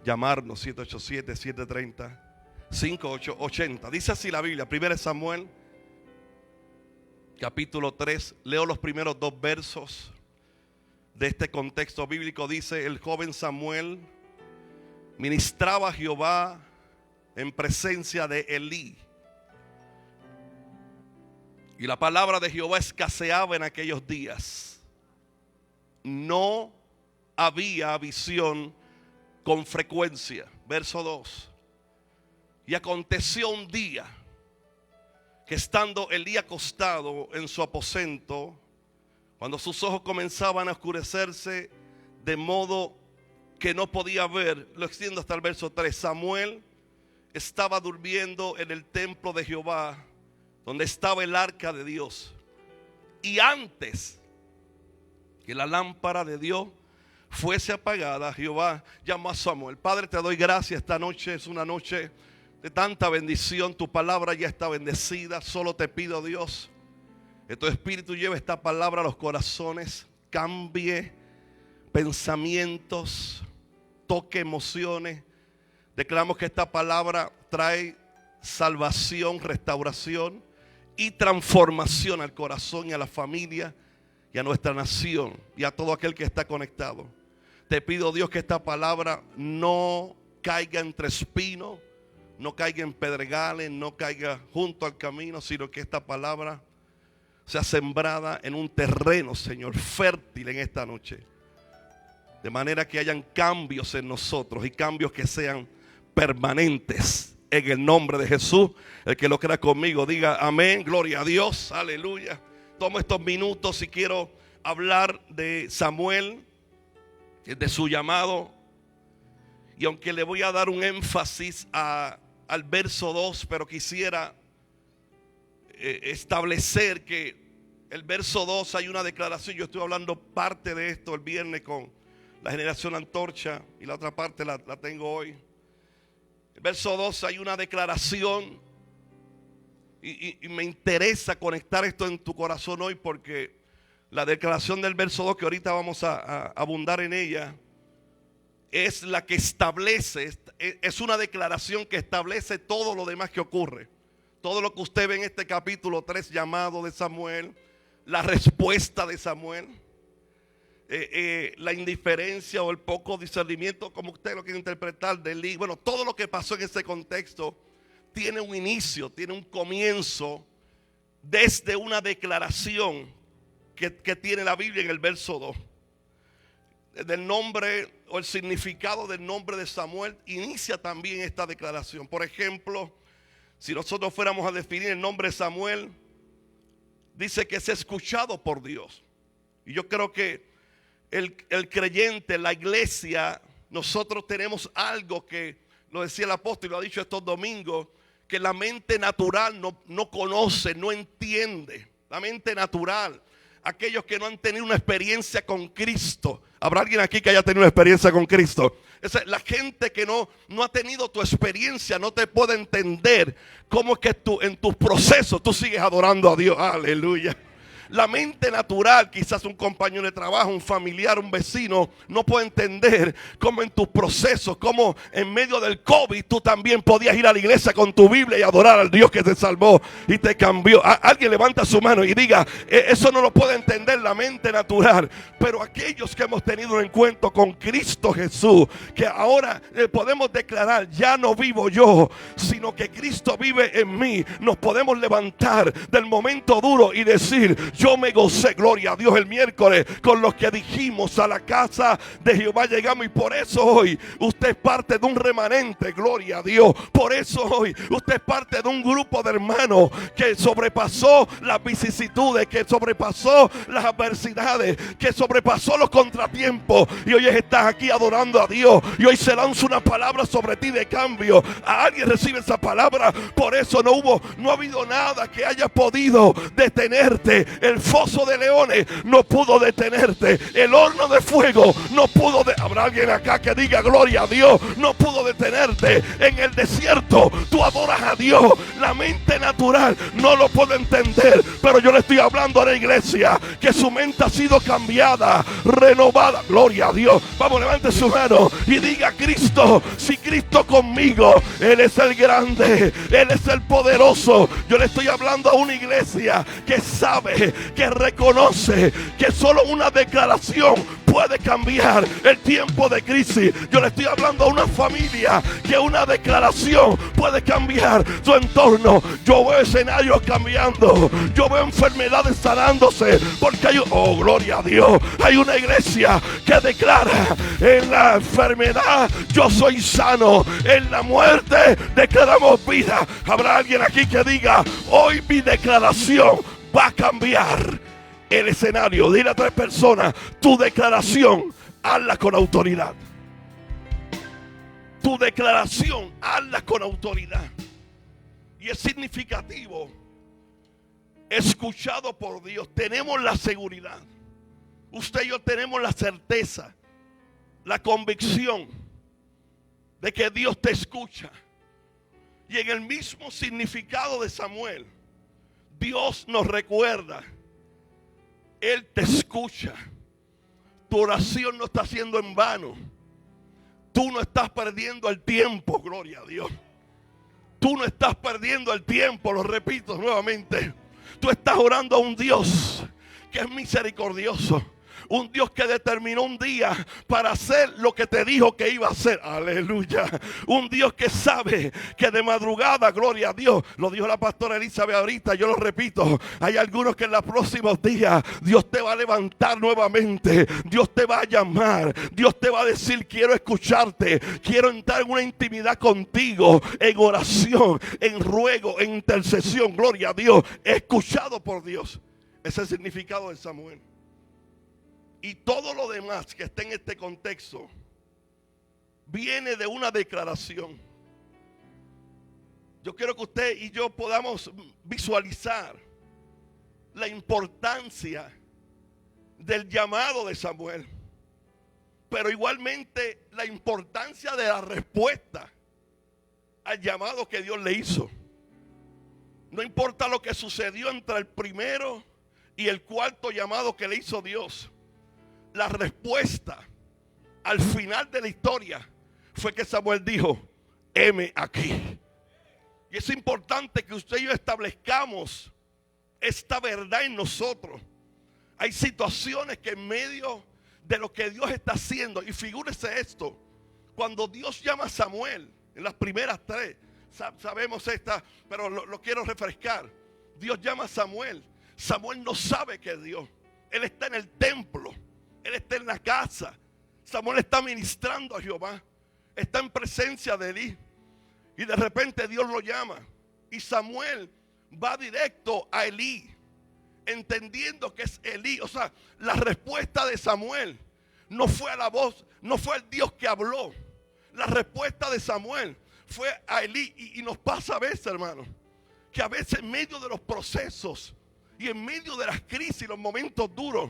J: llamarnos, 787-730-5880. Dice así la Biblia, 1 Samuel, capítulo 3, leo los primeros 2 versos de este contexto bíblico. Dice, el joven Samuel ministraba a Jehová en presencia de Elí. Y la palabra de Jehová escaseaba en aquellos días. No había visión con frecuencia. Verso 2. Y aconteció un día que estando Elí acostado en su aposento, cuando sus ojos comenzaban a oscurecerse de modo que no podía ver, lo extiendo hasta el verso 3, Samuel estaba durmiendo en el templo de Jehová, donde estaba el arca de Dios. Y antes que la lámpara de Dios fuese apagada, Jehová llamó a Samuel. Padre, te doy gracias. Esta noche es una noche de tanta bendición. Tu palabra ya está bendecida. Solo te pido, Dios, que tu Espíritu lleve esta palabra a los corazones, cambie pensamientos, toque emociones. Declaramos que esta palabra trae salvación, restauración y transformación al corazón y a la familia y a nuestra nación y a todo aquel que está conectado. Te pido, Dios, que esta palabra no caiga entre espinos, no caiga en pedregales, no caiga junto al camino, sino que esta palabra sea sembrada en un terreno, Señor, fértil en esta noche. De manera que hayan cambios en nosotros y cambios que sean permanentes. En el nombre de Jesús, el que lo crea conmigo diga amén, gloria a Dios, aleluya. Tomo estos minutos y quiero hablar de Samuel, de su llamado. Y aunque le voy a dar un énfasis al verso 2, pero quisiera establecer que el verso 2 hay una declaración. Yo estoy hablando parte de esto el viernes con la generación Antorcha y la otra parte la tengo hoy. El verso 2 hay una declaración y me interesa conectar esto en tu corazón hoy, porque la declaración del verso 2, que ahorita vamos a abundar en ella, es la que establece, es una declaración que establece todo lo demás que ocurre. Todo lo que usted ve en este capítulo 3, llamado de Samuel, la respuesta de Samuel, la indiferencia o el poco discernimiento, como usted lo quiere interpretar, de Elí. Bueno, todo lo que pasó en ese contexto tiene un inicio, tiene un comienzo desde una declaración que tiene la Biblia en el verso 2. Del nombre o el significado del nombre de Samuel inicia también esta declaración. Por ejemplo, si nosotros fuéramos a definir el nombre de Samuel, dice que es escuchado por Dios. Y yo creo que el creyente, la iglesia, nosotros tenemos algo que, lo decía el apóstol y lo ha dicho estos domingos, que la mente natural no conoce, no entiende. La mente natural, aquellos que no han tenido una experiencia con Cristo. ¿Habrá alguien aquí que haya tenido una experiencia con Cristo? La gente que no ha tenido tu experiencia no te puede entender cómo es que en tus procesos tú sigues adorando a Dios. Aleluya. La mente natural, quizás un compañero de trabajo, un familiar, un vecino, no puede entender cómo en tus procesos, cómo en medio del COVID tú también podías ir a la iglesia con tu Biblia y adorar al Dios que te salvó y te cambió. Alguien levanta su mano y diga, eso no lo puede entender la mente natural. Pero aquellos que hemos tenido un encuentro con Cristo Jesús, que ahora podemos declarar, ya no vivo yo, sino que Cristo vive en mí, nos podemos levantar del momento duro y decir, yo me gocé, gloria a Dios, el miércoles con los que dijimos a la casa de Jehová llegamos. Y por eso hoy usted es parte de un remanente, gloria a Dios. Por eso hoy usted es parte de un grupo de hermanos que sobrepasó las vicisitudes, que sobrepasó las adversidades, que sobrepasó los contratiempos. Y hoy estás aquí adorando a Dios. Y hoy se lanza una palabra sobre ti de cambio. A alguien recibe esa palabra. Por eso no ha habido nada que haya podido detenerte. El foso de leones no pudo detenerte. El horno de fuego no pudo habrá alguien acá que diga gloria a Dios. No pudo detenerte. En el desierto tú adoras a Dios. La mente natural no lo puede entender, pero yo le estoy hablando a la iglesia que su mente ha sido cambiada, renovada. Gloria a Dios. Vamos, levante su mano y diga, Cristo, si Cristo conmigo, Él es el grande, Él es el poderoso. Yo le estoy hablando a una iglesia que sabe, que reconoce que solo una declaración puede cambiar el tiempo de crisis. Yo le estoy hablando a una familia que una declaración puede cambiar su entorno. Yo veo escenarios cambiando, yo veo enfermedades sanándose, porque hay, oh gloria a Dios, hay una iglesia que declara: en la enfermedad yo soy sano, en la muerte declaramos vida. Habrá alguien aquí que diga: hoy mi declaración va a cambiar el escenario. Dile a 3 personas: tu declaración, hazla con autoridad. Tu declaración, hazla con autoridad. Y es significativo, escuchado por Dios. Tenemos la seguridad. Usted y yo tenemos la certeza, la convicción de que Dios te escucha. Y en el mismo significado de Samuel, Dios nos recuerda: Él te escucha. Tu oración no está siendo en vano. Tú no estás perdiendo el tiempo, gloria a Dios. Tú no estás perdiendo el tiempo, lo repito nuevamente. Tú estás orando a un Dios que es misericordioso. Un Dios que determinó un día para hacer lo que te dijo que iba a hacer. Aleluya. Un Dios que sabe que de madrugada, gloria a Dios, lo dijo la pastora Elizabeth ahorita, yo lo repito, hay algunos que en los próximos días Dios te va a levantar nuevamente. Dios te va a llamar. Dios te va a decir: quiero escucharte, quiero entrar en una intimidad contigo, en oración, en ruego, en intercesión. Gloria a Dios. Escuchado por Dios. Ese es el significado de Samuel. Y todo lo demás que está en este contexto viene de una declaración. Yo quiero que usted y yo podamos visualizar la importancia del llamado de Samuel, pero igualmente la importancia de la respuesta al llamado que Dios le hizo. No importa lo que sucedió entre el primero y el cuarto llamado que le hizo Dios. La respuesta al final de la historia fue que Samuel dijo: heme aquí. Y es importante que usted y yo establezcamos esta verdad en nosotros. Hay situaciones que en medio de lo que Dios está haciendo, y figúrese esto, cuando Dios llama a Samuel, en las primeras 3, sabemos esta, pero lo quiero refrescar. Dios llama a Samuel. Samuel no sabe que es Dios. Él está en el templo. Él está en la casa. Samuel está ministrando a Jehová. Está en presencia de Elí. Y de repente Dios lo llama. Y Samuel va directo a Elí, entendiendo que es Elí. O sea, la respuesta de Samuel no fue a la voz, no fue al Dios que habló. La respuesta de Samuel fue a Elí. Y nos pasa a veces, hermano, que a veces en medio de los procesos y en medio de las crisis, los momentos duros,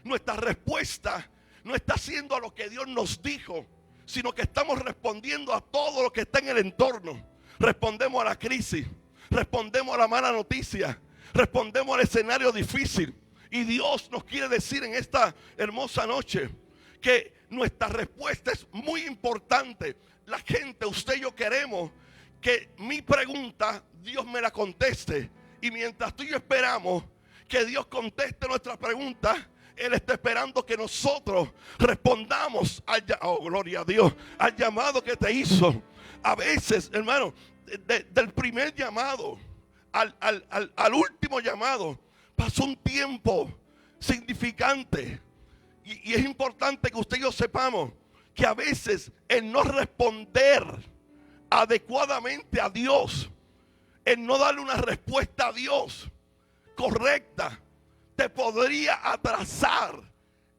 J: nuestra respuesta no está siendo a lo que Dios nos dijo, sino que estamos respondiendo a todo lo que está en el entorno. Respondemos a la crisis, respondemos a la mala noticia, respondemos al escenario difícil. Y Dios nos quiere decir en esta hermosa noche que nuestra respuesta es muy importante. La gente, usted y yo queremos que mi pregunta Dios me la conteste. Y mientras tú y yo esperamos que Dios conteste nuestra pregunta, Él está esperando que nosotros respondamos al, oh, gloria a Dios, al llamado que te hizo. A veces, hermano, del primer llamado al último llamado pasó un tiempo significante. Y es importante que usted y yo sepamos que a veces el no responder adecuadamente a Dios, el no darle una respuesta a Dios correcta, te podría atrasar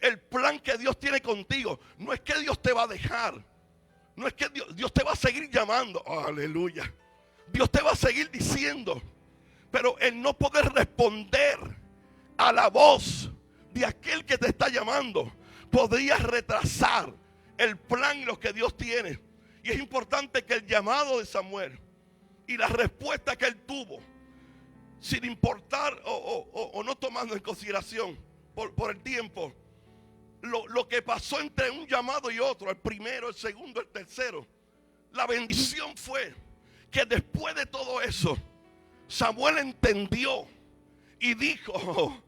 J: el plan que Dios tiene contigo. No es que Dios te va a dejar, no es que Dios te va a seguir llamando, oh, aleluya. Dios te va a seguir diciendo, pero el no poder responder a la voz de aquel que te está llamando podría retrasar el plan y lo que Dios tiene. Y es importante que el llamado de Samuel y la respuesta que él tuvo, sin importar o no tomando en consideración por el tiempo, lo que pasó entre un llamado y otro, el primero, el segundo, el tercero, la bendición fue que después de todo eso, Samuel entendió y dijo: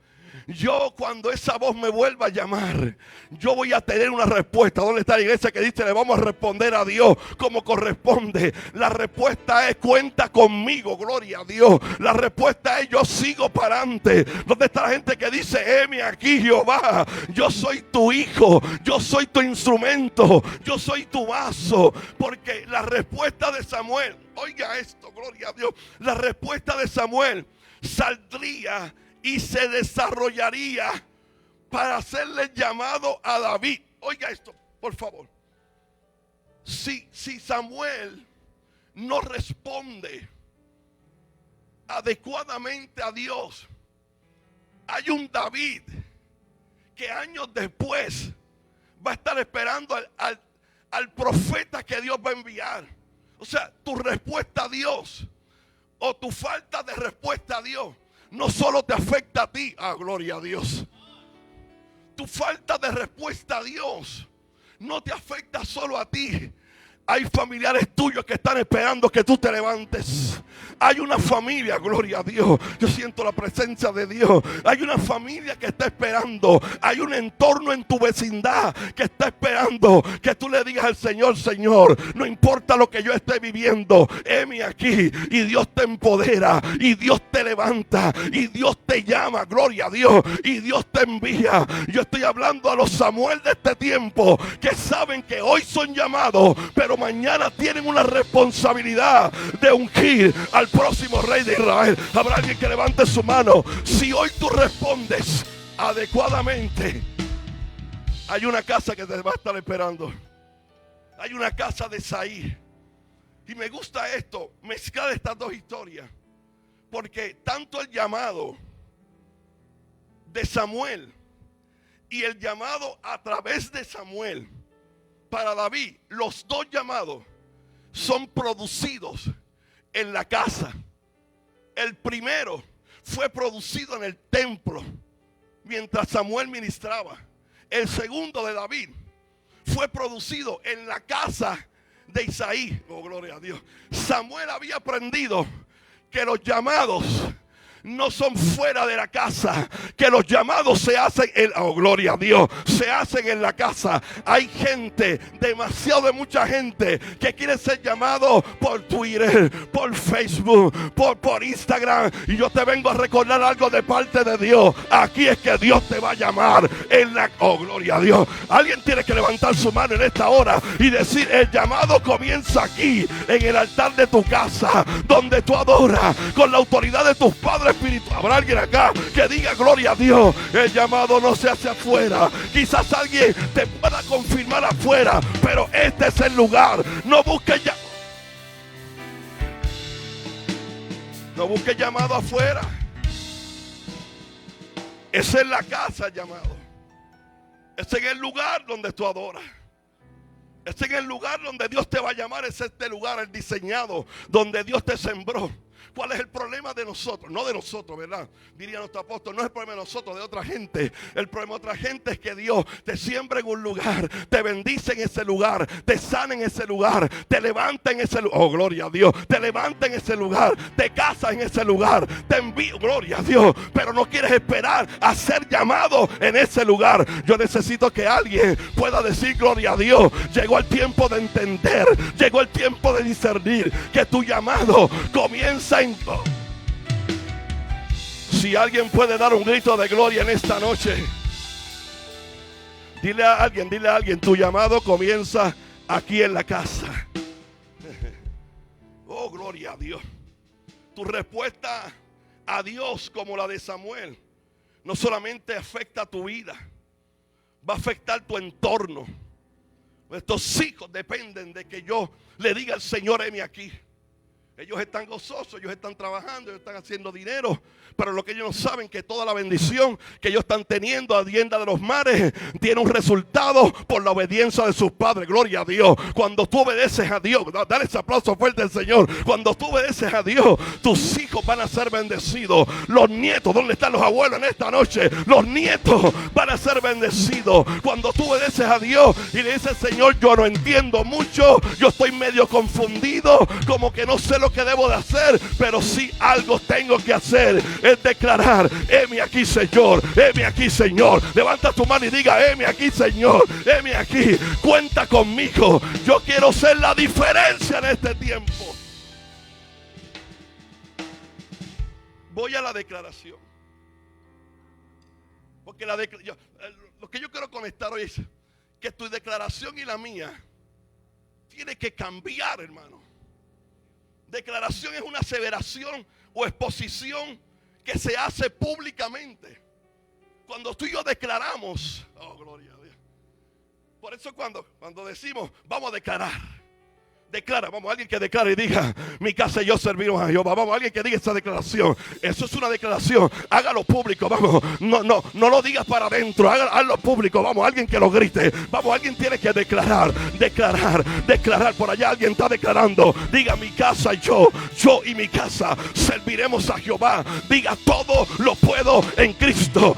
J: yo cuando esa voz me vuelva a llamar, yo voy a tener una respuesta. ¿Dónde está la iglesia que dice le vamos a responder a Dios como corresponde? La respuesta es cuenta conmigo, gloria a Dios. La respuesta es yo sigo para adelante. ¿Dónde está la gente que dice heme aquí Jehová? Yo soy tu hijo, yo soy tu instrumento, yo soy tu vaso. Porque la respuesta de Samuel, oiga esto, gloria a Dios, la respuesta de Samuel saldría y se desarrollaría para hacerle llamado a David. Oiga esto, por favor. Si Samuel no responde adecuadamente a Dios, hay un David que años después va a estar esperando al profeta que Dios va a enviar. O sea, tu respuesta a Dios o tu falta de respuesta a Dios no solo te afecta a ti, gloria a Dios. Tu falta de respuesta a Dios no te afecta solo a ti. Hay familiares tuyos que están esperando que tú te levantes. Hay una familia, gloria a Dios. Yo siento la presencia de Dios. Hay una familia que está esperando. Hay un entorno en tu vecindad que está esperando que tú le digas al Señor, Señor, no importa lo que yo esté viviendo, heme aquí. Y Dios te empodera, y Dios te levanta, y Dios te llama, gloria a Dios, y Dios te envía. Yo estoy hablando a los Samuel de este tiempo que saben que hoy son llamados, pero mañana tienen una responsabilidad de ungir al próximo rey de Israel. Habrá alguien que levante su mano. Si hoy tú respondes adecuadamente, hay una casa que te va a estar esperando. Hay una casa de Isaí. Y me gusta esto, mezclar estas dos historias, porque tanto el llamado de Samuel y el llamado a través de Samuel para David, los dos llamados son producidos en la casa. El primero fue producido en el templo mientras Samuel ministraba. El segundo de David fue producido en la casa de Isaí. Oh, gloria a Dios. Samuel había aprendido que los llamados no son fuera de la casa, que los llamados se hacen gloria a Dios, se hacen en la casa. Hay gente, demasiado de mucha gente, que quiere ser llamado por Twitter, por Facebook, por Instagram. Y yo te vengo a recordar algo de parte de Dios. Aquí es que Dios te va a llamar gloria a Dios. Alguien tiene que levantar su mano en esta hora y decir, el llamado comienza aquí, en el altar de tu casa, donde tú adoras con la autoridad de tus padres espiritual. Habrá alguien acá que diga gloria a Dios. El llamado no se hace afuera. Quizás alguien te pueda confirmar afuera, pero este es el lugar. No busques llamado afuera. Es en la casa el llamado. Es en el lugar donde tú adoras. Es en el lugar donde Dios te va a llamar. Es este lugar, el diseñado, donde Dios te sembró. ¿Cuál es el problema de nosotros? No de nosotros, ¿verdad? Diría nuestro apóstol, no es el problema de nosotros, de otra gente. El problema de otra gente es que Dios te siembra en un lugar, te bendice en ese lugar, te sana en ese lugar, te levanta en ese lugar. Oh, gloria a Dios. Te levanta en ese lugar, te casa en ese lugar, te envía, gloria a Dios. Pero no quieres esperar a ser llamado en ese lugar. Yo necesito que alguien pueda decir gloria a Dios. Llegó el tiempo de entender, llegó el tiempo de discernir que tu llamado comienza en... Si alguien puede dar un grito de gloria en esta noche, dile a alguien, tu llamado comienza aquí en la casa. Oh, gloria a Dios. Tu respuesta a Dios, como la de Samuel, no solamente afecta tu vida, va a afectar tu entorno. Estos hijos dependen de que yo le diga al Señor, heme aquí. Ellos están gozosos, ellos están trabajando, ellos están haciendo dinero, pero lo que ellos no saben que toda la bendición que ellos están teniendo a tienda de los mares tiene un resultado por la obediencia de sus padres. Gloria a Dios. Cuando tú obedeces a Dios, dale ese aplauso fuerte al Señor. Cuando tú obedeces a Dios, tus hijos van a ser bendecidos. Los nietos, ¿dónde están los abuelos en esta noche? Los nietos van a ser bendecidos. Cuando tú obedeces a Dios y le dices, Señor, yo no entiendo mucho, yo estoy medio confundido, como que no sé lo lo que debo de hacer, pero sí algo tengo que hacer, es declarar: heme aquí, Señor, heme aquí, Señor. Levanta tu mano y diga: heme aquí, Señor, heme aquí, cuenta conmigo. Yo quiero ser la diferencia en este tiempo. Voy a la declaración, porque lo que yo quiero conectar hoy es que tu declaración y la mía tiene que cambiar, hermano. Declaración es una aseveración o exposición que se hace públicamente. Cuando tú y yo declaramos, oh, gloria a Dios. Por eso cuando decimos: vamos a declarar. Declara, vamos, alguien que declare y diga: mi casa y yo servimos a Jehová. Vamos, alguien que diga esa declaración. Eso es una declaración. Hágalo público, vamos. No lo digas para adentro, hazlo público. Vamos, alguien que lo grite. Vamos, alguien tiene que declarar. Por allá alguien está declarando. Diga: mi casa y yo y mi casa serviremos a Jehová. Diga: todo lo puedo en Cristo.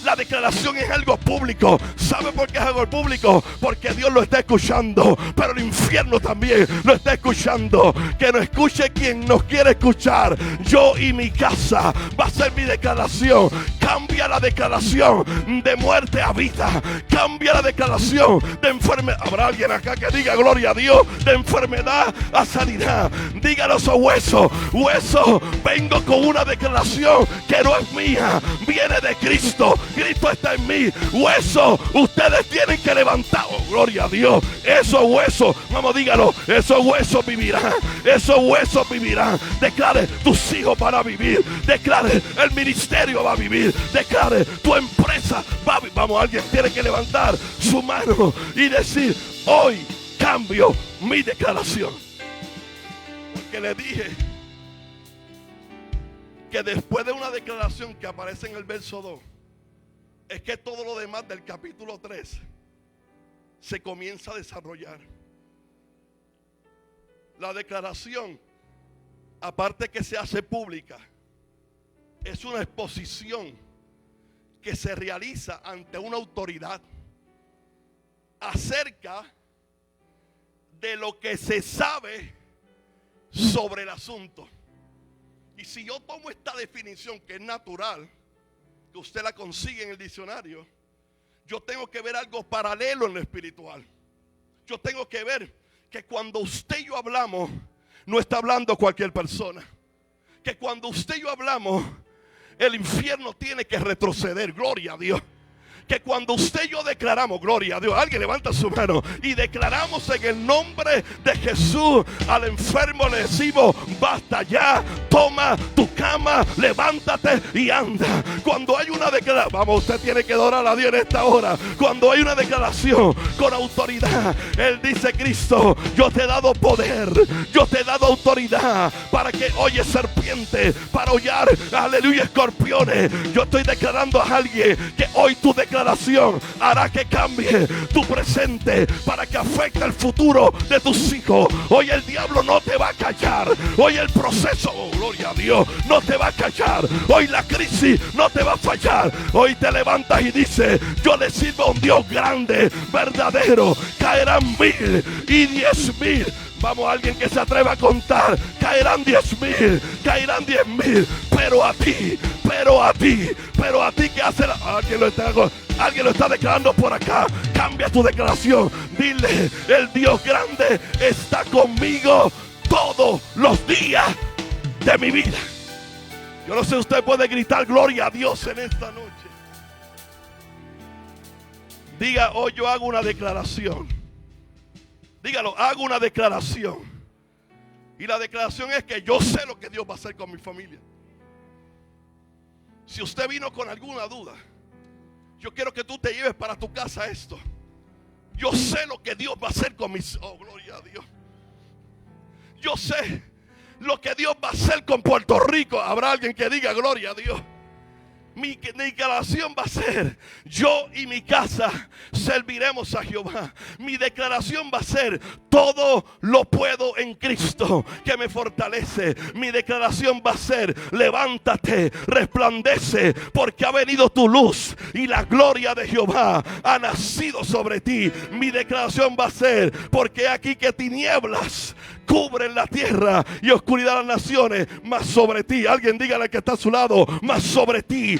J: La declaración es algo público. ¿Sabe por qué es algo público? Porque Dios lo está escuchando, pero el infierno también lo está escuchando. Que no escuche quien nos quiere escuchar. Yo y mi casa va a ser mi declaración. Cambia la declaración de muerte a vida. Cambia la declaración de enfermedad. Habrá alguien acá que diga: gloria a Dios. De enfermedad a sanidad. Dígalo, esos huesos. Vengo con una declaración que no es mía, viene de Cristo. Cristo está en mí. Huesos, ustedes tienen que levantar. Oh, gloria a Dios. Esos huesos, vamos, dígalo: esos huesos vivirán. Esos huesos vivirán. Declare: tus hijos van a vivir. Declare: el ministerio va a vivir. Declare: tu empresa va a vivir. Vamos, alguien tiene que levantar su mano y decir: hoy cambio mi declaración. Porque le dije que después de una declaración que aparece en el verso 2, es que todo lo demás del capítulo 3 se comienza a desarrollar. La declaración, aparte que se hace pública, es una exposición que se realiza ante una autoridad acerca de lo que se sabe sobre el asunto. Y si yo tomo esta definición, que es natural, que usted la consigue en el diccionario, yo tengo que ver algo paralelo en lo espiritual. Yo tengo que ver que cuando usted y yo hablamos, no está hablando cualquier persona. Que cuando usted y yo hablamos, el infierno tiene que retroceder. Gloria a Dios. Que cuando usted y yo declaramos, gloria a Dios, alguien levanta su mano y declaramos en el nombre de Jesús, al enfermo le decimos: basta ya, toma tu cama, levántate y anda. Cuando hay una declaración, vamos, usted tiene que adorar a Dios en esta hora. Cuando hay una declaración con autoridad, Él dice: Cristo, yo te he dado poder, yo te he dado autoridad para que holles serpientes, para hollar, aleluya, escorpiones. Yo estoy declarando a alguien que hoy tu declaración hará que cambie tu presente para que afecte el futuro de tus hijos. Hoy el diablo no te va a callar. Hoy el proceso, oh, gloria a Dios, no te va a callar. Hoy la crisis no te va a fallar. Hoy te levantas y dices: yo le sirvo a un Dios grande, verdadero. Caerán 1000 y 10,000. Vamos, alguien que se atreva a contar. Caerán 10,000, caerán 10,000. Pero a ti que hace alguien lo está declarando por acá. Cambia tu declaración. Dile: el Dios grande está conmigo todos los días de mi vida. Yo no sé, usted puede gritar gloria a Dios en esta noche. Diga: hoy yo hago una declaración. Dígalo: hago una declaración. Y la declaración es que yo sé lo que Dios va a hacer con mi familia. Si usted vino con alguna duda, yo quiero que tú te lleves para tu casa esto. Yo sé lo que Dios va a hacer con mis... Oh, gloria a Dios. Yo sé lo que Dios va a hacer con Puerto Rico. Habrá alguien que diga gloria a Dios. Mi declaración va a ser: yo y mi casa serviremos a Jehová. Mi declaración va a ser: todo lo puedo en Cristo que me fortalece. Mi declaración va a ser: levántate, resplandece, porque ha venido tu luz y la gloria de Jehová ha nacido sobre ti. Mi declaración va a ser: porque aquí que tinieblas cubren la tierra y oscuridad las naciones, mas sobre ti, alguien dígale que está a su lado, mas sobre ti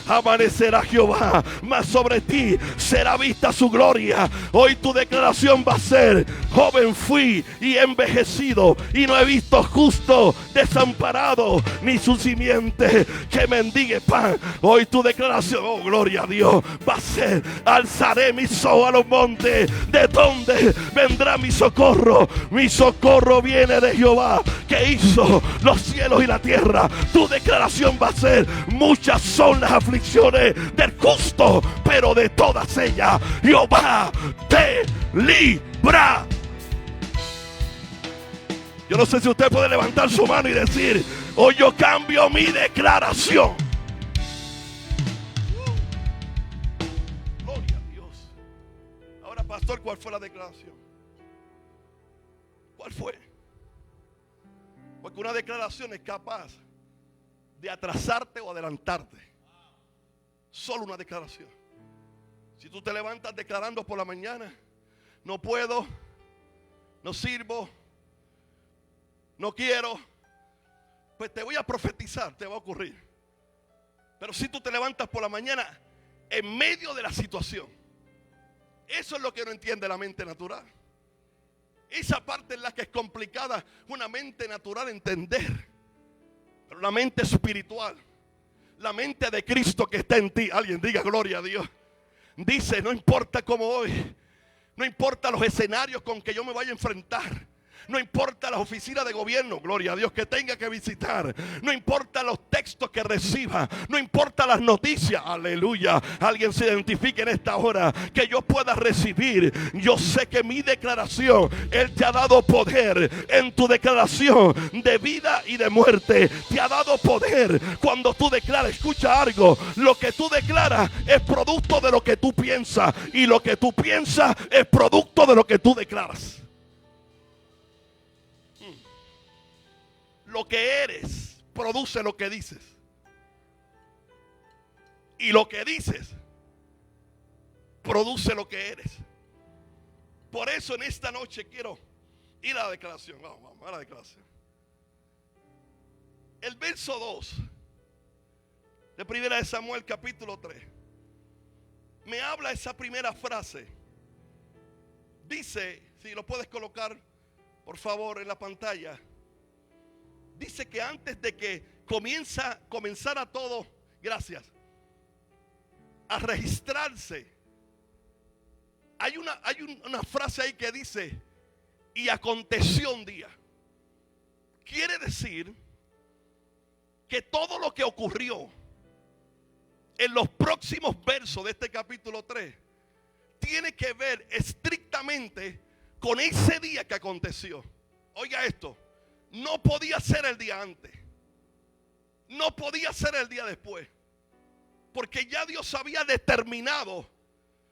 J: amanecerá Jehová, mas sobre ti será vista su gloria. Hoy tu declaración va a ser: joven fui y envejecido, y no he visto justo desamparado, ni su simiente que mendigue pan. Hoy tu declaración, oh gloria a Dios, va a ser: alzaré mis ojos a los montes, ¿de dónde vendrá mi socorro? Mi socorro viene de Jehová, que hizo los cielos y la tierra. Tu declaración va a ser: muchas son las aflicciones del justo, pero de todas ellas Jehová te libra. Yo no sé si usted puede levantar su mano y decir: hoy yo cambio mi declaración. Gloria a Dios. Ahora, pastor, ¿cuál fue la declaración? ¿Cuál fue? Porque una declaración es capaz de atrasarte o adelantarte. Solo una declaración. Si tú te levantas declarando por la mañana: no puedo, no sirvo, no quiero, pues te voy a profetizar, te va a ocurrir. Pero si tú te levantas por la mañana en medio de la situación, eso es lo que no entiende la mente natural. Esa parte es la que es complicada una mente natural entender. Pero la mente espiritual, la mente de Cristo que está en ti, alguien diga gloria a Dios, dice: no importa cómo hoy, no importa los escenarios con que yo me vaya a enfrentar, no importa las oficinas de gobierno, gloria a Dios, que tenga que visitar, no importa los textos que reciba, no importa las noticias, aleluya, alguien se identifique en esta hora, que yo pueda recibir. Yo sé que mi declaración, Él te ha dado poder en tu declaración de vida y de muerte. Te ha dado poder cuando tú declaras. Escucha algo: lo que tú declaras es producto de lo que tú piensas, y lo que tú piensas es producto de lo que tú declaras. Lo que eres produce lo que dices, y lo que dices produce lo que eres. Por eso en esta noche quiero ir a la declaración. Vamos a la declaración. El verso 2 de 1 Samuel capítulo 3 me habla esa primera frase. Dice, si lo puedes colocar por favor en la pantalla. Dice que antes de que comenzara todo, gracias, a registrarse, hay una frase ahí que dice: y aconteció un día. Quiere decir que todo lo que ocurrió en los próximos versos de este capítulo 3 tiene que ver estrictamente con ese día que aconteció. Oiga esto: no podía ser el día antes, no podía ser el día después, porque ya Dios había determinado,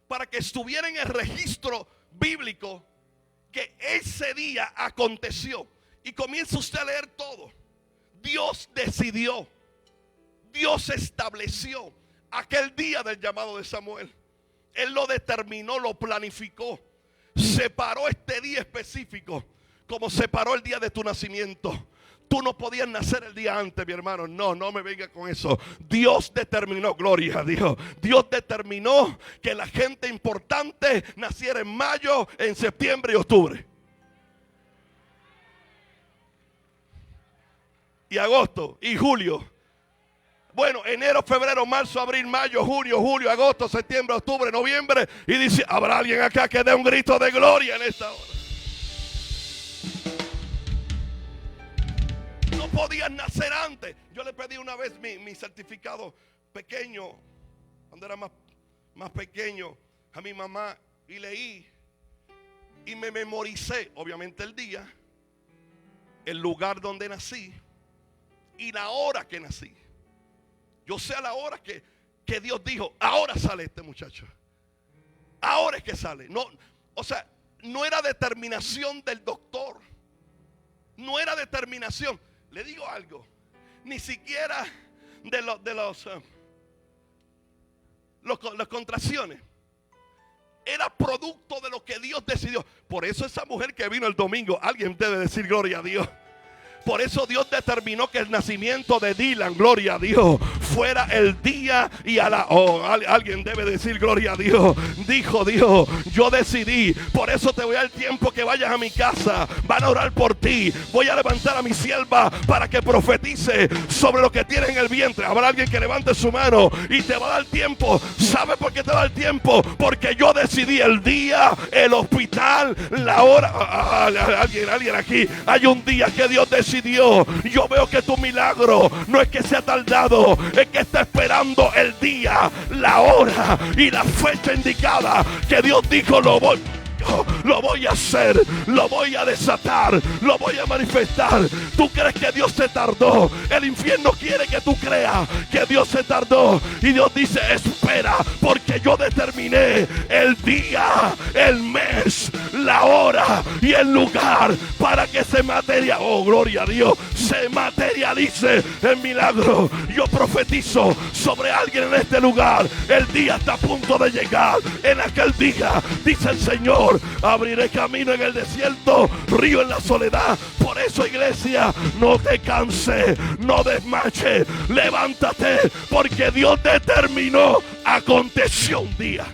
J: para que estuviera en el registro bíblico, que ese día aconteció. Y comienza usted a leer todo. Dios decidió, Dios estableció aquel día del llamado de Samuel. Él lo determinó, lo planificó, separó este día específico, como separó el día de tu nacimiento. Tú no podías nacer el día antes, mi hermano. No me venga con eso. Dios determinó, gloria a Dios. Dios determinó que la gente importante naciera en mayo, en septiembre y octubre. Y agosto y julio. Bueno, enero, febrero, marzo, abril, mayo, junio, julio, agosto, septiembre, octubre, noviembre. Y dice: ¿habrá alguien acá que dé un grito de gloria en esta hora? No podías nacer antes. Yo le pedí una vez mi certificado pequeño, cuando era más pequeño, a mi mamá, y leí y me memoricé, obviamente, el día, el lugar donde nací y la hora que nací. Yo sé a la hora que Dios dijo: ahora sale este muchacho, ahora es que sale. No, o sea, no era determinación del doctor, no era determinación. Le digo algo, ni siquiera de las contracciones. era producto de lo que Dios decidió. Por eso esa mujer que vino el domingo, alguien debe decir gloria a Dios. Por eso Dios determinó que el nacimiento de Dylan, gloria a Dios, fuera el día y a la... alguien debe decir gloria a Dios. Dijo Dios, yo decidí. Por eso te voy a dar tiempo que vayas a mi casa. Van a orar por ti. Voy a levantar a mi sierva para que profetice sobre lo que tienes en el vientre. Habrá alguien que levante su mano y te va a dar tiempo. ¿Sabe por qué te va a dar tiempo? Porque yo decidí el día, el hospital, la hora. Alguien aquí. Hay un día que Dios decidió. Yo veo que tu milagro no es que se ha tardado, es que está esperando el día, la hora y la fecha indicada que Dios dijo lo voy a hacer, lo voy a desatar, lo voy a manifestar. Tú crees que Dios se tardó. El infierno quiere que tú creas que Dios se tardó. Y Dios dice, espera, porque yo determiné el día, el mes, la hora y el lugar para que se materialice. Oh, gloria a Dios, se materialice el milagro. Yo profetizo sobre alguien en este lugar. El día está a punto de llegar. En aquel día, dice el Señor, abriré camino en el desierto, río en la soledad. Por eso, iglesia, no te canses, no desmaches, levántate, porque Dios determinó. Aconteció un día.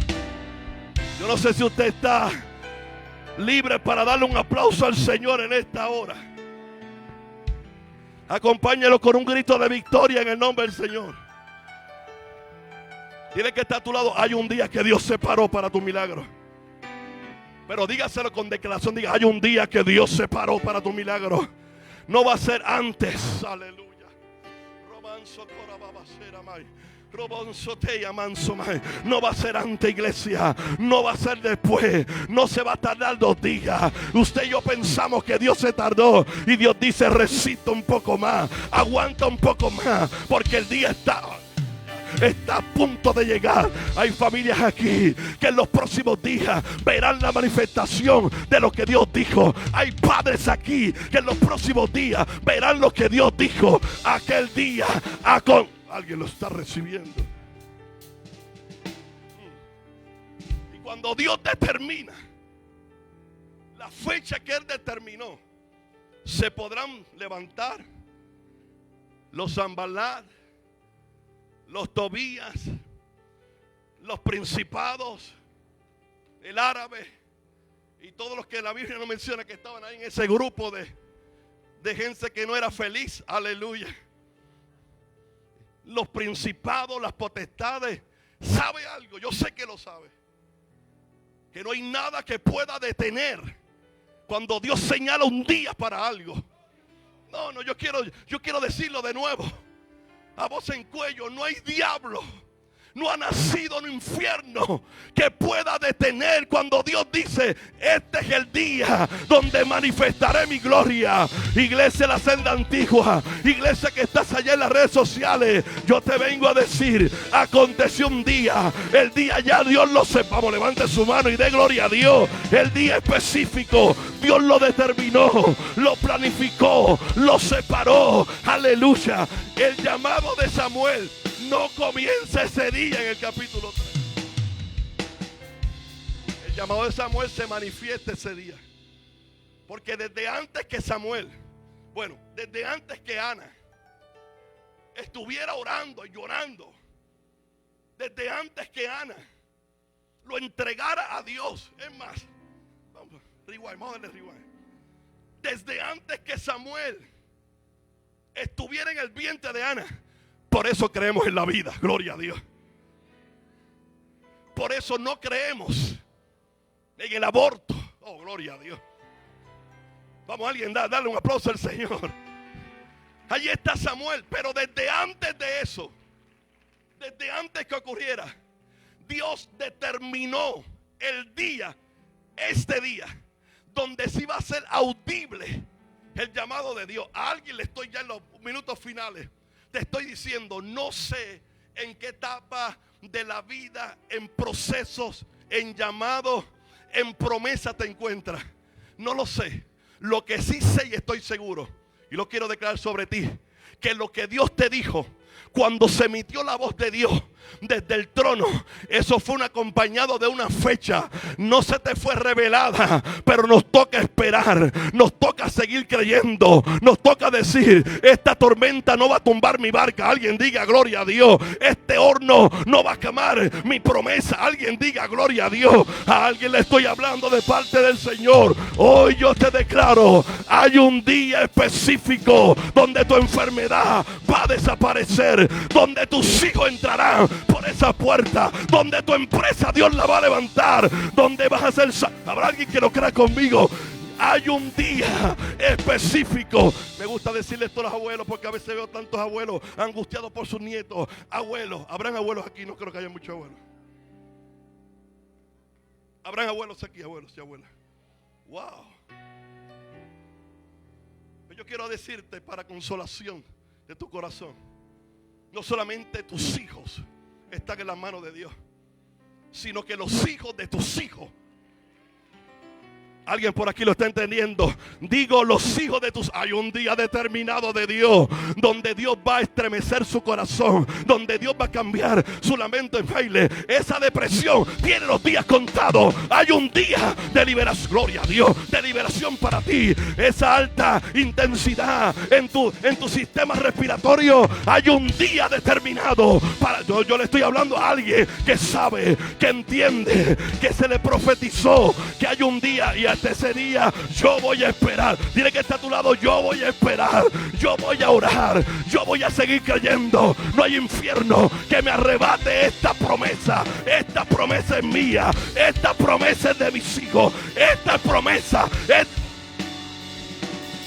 J: Yo no sé si usted está libre para darle un aplauso al Señor en esta hora. Acompáñelo con un grito de victoria en el nombre del Señor. Tiene que estar a tu lado. Hay un día que Dios separó para tu milagro. Pero dígaselo con declaración. Diga, hay un día que Dios separó para tu milagro. No va a ser antes. Aleluya. No va a ser antes, iglesia. No va a ser después. No se va a tardar 2 días. Usted y yo pensamos que Dios se tardó. Y Dios dice, resista un poco más. Aguanta un poco más. Porque el día está a punto de llegar. Hay familias aquí que en los próximos días verán la manifestación de lo que Dios dijo. Hay padres aquí que en los próximos días verán lo que Dios dijo. Aquel día alguien lo está recibiendo. Y cuando Dios determina la fecha que Él determinó, se podrán levantar los Sanballat, los Tobías, los principados, el árabe y todos los que la Biblia no menciona que estaban ahí en ese grupo de gente que no era feliz. Aleluya. Los principados, las potestades. ¿Sabe algo? Yo sé que lo sabe. Que no hay nada que pueda detener cuando Dios señala un día para algo. No, yo quiero decirlo de nuevo. A voz en cuello, no hay diablo, no ha nacido un infierno que pueda detener cuando Dios dice, este es el día donde manifestaré mi gloria. Iglesia La Senda Antigua, iglesia que estás allá en las redes sociales, yo te vengo a decir, aconteció un día, el día ya Dios lo sepa. Vamos, levante su mano y dé gloria a Dios. El día específico Dios lo determinó, lo planificó, lo separó. Aleluya. El llamado de Samuel no comienza ese día en el capítulo 3. El llamado de Samuel se manifiesta ese día. Porque desde antes que Samuel, desde antes que Ana estuviera orando y llorando, desde antes que Ana lo entregara a Dios, es más, vamos a darle rewind. Desde antes que Samuel estuviera en el vientre de Ana. Por eso creemos en la vida, gloria a Dios. Por eso no creemos en el aborto. Oh, gloria a Dios. Vamos, alguien, darle un aplauso al Señor. Allí está Samuel, pero desde antes de eso, desde antes que ocurriera, Dios determinó el día, este día, donde se iba a ser audible el llamado de Dios. A alguien le estoy ya en los minutos finales. Te estoy diciendo, no sé en qué etapa de la vida, en procesos, en llamados, en promesa te encuentras. No lo sé. Lo que sí sé y estoy seguro, y lo quiero declarar sobre ti, que lo que Dios te dijo, cuando se emitió la voz de Dios, desde el trono. Eso fue acompañado de una fecha. No se te fue revelada, pero nos toca esperar. Nos toca seguir creyendo. Nos toca decir: esta tormenta no va a tumbar mi barca. Alguien diga gloria a Dios. Este horno no va a quemar mi promesa. Alguien diga gloria a Dios. A alguien le estoy hablando de parte del Señor. Hoy yo te declaro: hay un día específico donde tu enfermedad va a desaparecer, donde tus hijos entrarán por esa puerta, donde tu empresa Dios la va a levantar, donde vas a ser habrá alguien que lo crea conmigo. Hay un día específico. Me gusta decirle esto a los abuelos, porque a veces veo tantos abuelos angustiados por sus nietos. Abuelos, habrán abuelos aquí, no creo que haya muchos abuelos. Habrán abuelos aquí, abuelos y abuelas. Wow. Yo quiero decirte, para consolación de tu corazón, no solamente tus hijos están en las manos de Dios, sino que los hijos de tus hijos. Alguien por aquí lo está entendiendo. Digo, los hijos de tus... Hay un día determinado de Dios, donde Dios va a estremecer su corazón, donde Dios va a cambiar su lamento en baile. Esa depresión tiene los días contados. Hay un día de liberación, gloria a Dios, de liberación para ti. Esa alta intensidad en tu sistema respiratorio, hay un día determinado para... Yo le estoy hablando a alguien que sabe, que entiende, que se le profetizó que hay un día, y hasta ese día yo voy a esperar. Dile que está a tu lado: yo voy a esperar, yo voy a orar, yo voy a seguir creyendo. No hay infierno que me arrebate esta promesa. Esta promesa es mía, esta promesa es de mis hijos, esta promesa es...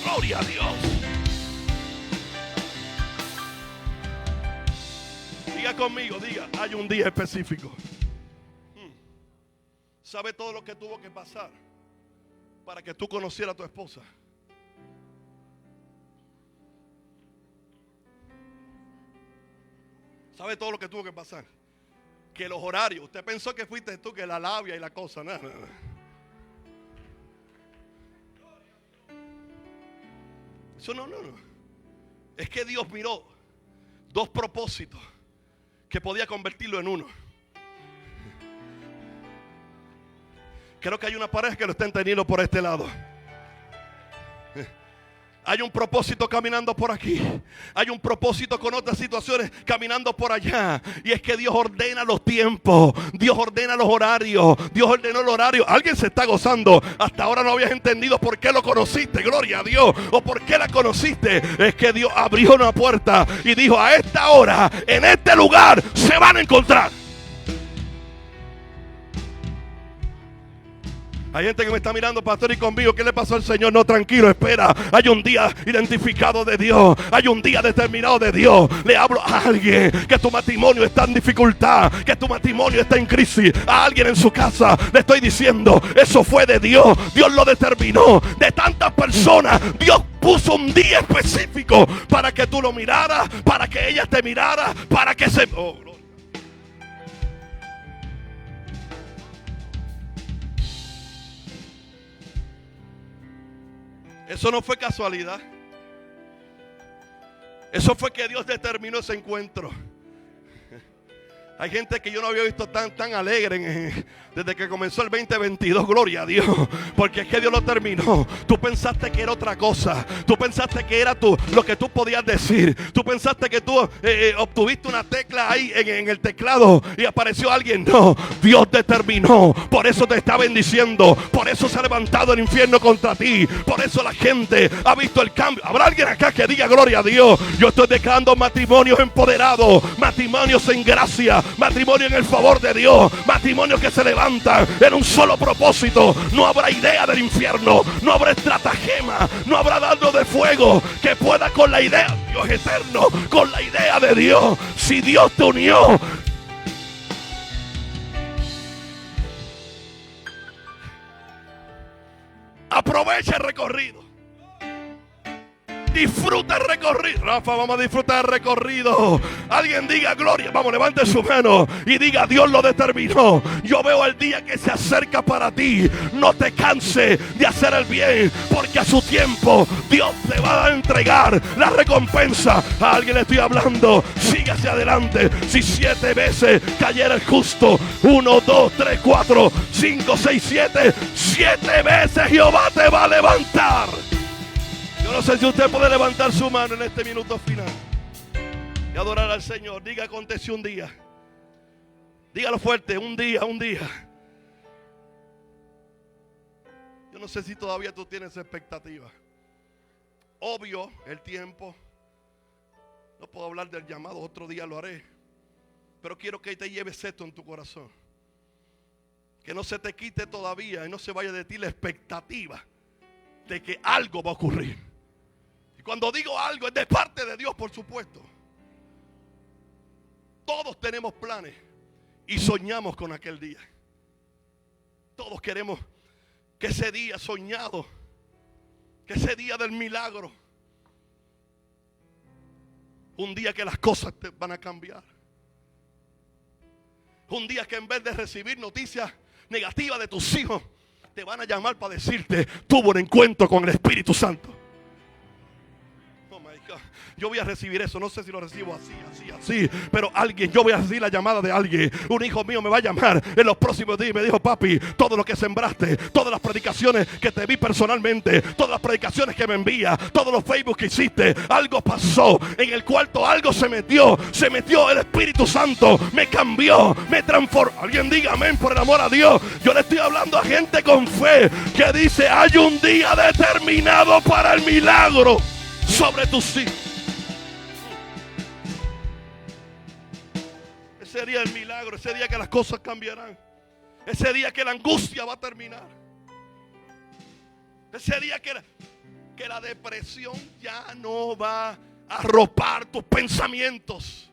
J: Gloria a Dios. Diga conmigo, diga: hay un día específico. ¿Sabe todo lo que tuvo que pasar para que tú conocieras a tu esposa? ¿Sabe todo lo que tuvo que pasar? Que los horarios, usted pensó que fuiste tú, que la labia y la cosa, nada. Eso no. Es que Dios miró dos propósitos que podía convertirlo en uno. Creo que hay una pareja que lo está entendiendo por este lado. Hay un propósito caminando por aquí. Hay un propósito con otras situaciones caminando por allá. Y es que Dios ordena los tiempos. Dios ordena los horarios. Dios ordenó el horario. Alguien se está gozando. Hasta ahora no habías entendido por qué lo conociste. Gloria a Dios. O por qué la conociste. Es que Dios abrió una puerta y dijo: a esta hora, en este lugar, se van a encontrar. Hay gente que me está mirando: pastor, y conmigo, ¿qué le pasó al Señor? No, tranquilo, espera. Hay un día identificado de Dios. Hay un día determinado de Dios. Le hablo a alguien que tu matrimonio está en dificultad, que tu matrimonio está en crisis. A alguien en su casa le estoy diciendo: eso fue de Dios. Dios lo determinó. De tantas personas, Dios puso un día específico para que tú lo miraras, para que ella te mirara, para que se... Eso no fue casualidad. Eso fue que Dios determinó ese encuentro. Hay gente que yo no había visto tan alegre desde que comenzó el 2022, gloria a Dios, porque es que Dios lo terminó. Tú pensaste que era otra cosa. Tú pensaste que era lo que tú podías decir. Tú pensaste que tú obtuviste una tecla ahí en el teclado y apareció alguien. No, Dios determinó. Por eso te está bendiciendo. Por eso se ha levantado el infierno contra ti. Por eso la gente ha visto el cambio. Habrá alguien acá que diga gloria a Dios. Yo estoy declarando matrimonios empoderados, matrimonios en gracia, matrimonio en el favor de Dios, matrimonios que se levantan en un solo propósito. No habrá idea del infierno, no habrá estratagema, no habrá dardo de fuego que pueda con la idea de Dios eterno, con la idea de Dios. Si Dios te unió, aprovecha el recorrido. Disfruta el recorrido. Rafa, vamos a disfrutar el recorrido. Alguien diga gloria. Vamos, levante su mano y diga: Dios lo determinó. Yo veo el día que se acerca para ti. No te canses de hacer el bien, porque a su tiempo Dios te va a entregar la recompensa. A alguien le estoy hablando. Sigue hacia adelante. Si 7 veces cayera el justo, 1, 2, 3, 4, 5, 6, 7, 7 veces Jehová te va a levantar. Yo no sé si usted puede levantar su mano en este minuto final y adorar al Señor. Diga: aconteció un día. Dígalo fuerte: un día. Yo no sé si todavía tú tienes expectativa. Obvio, el tiempo. No puedo hablar del llamado, otro día lo haré. Pero quiero que te lleves esto en tu corazón. Que no se te quite todavía y no se vaya de ti la expectativa de que algo va a ocurrir. Y cuando digo algo, es de parte de Dios, por supuesto. Todos tenemos planes y soñamos con aquel día. Todos queremos que ese día soñado, que ese día del milagro, un día que las cosas te van a cambiar. Un día que en vez de recibir noticias negativas de tus hijos, te van a llamar para decirte: tuvo un encuentro con el Espíritu Santo. Oh my God. Yo voy a recibir eso. No sé si lo recibo así. Pero yo voy a recibir la llamada de alguien. Un hijo mío me va a llamar en los próximos días y me dijo: papi, todo lo que sembraste, todas las predicaciones que te vi personalmente, todas las predicaciones que me envías, todos los Facebook que hiciste, algo pasó en el cuarto, algo se metió el Espíritu Santo, me cambió, me transformó. Alguien diga amén, por el amor a Dios. Yo le estoy hablando a gente con fe que dice: hay un día determinado para el milagro sobre tus hijos. Ese día del milagro, ese día que las cosas cambiarán, ese día que la angustia va a terminar, ese día que la depresión ya no va a arropar tus pensamientos,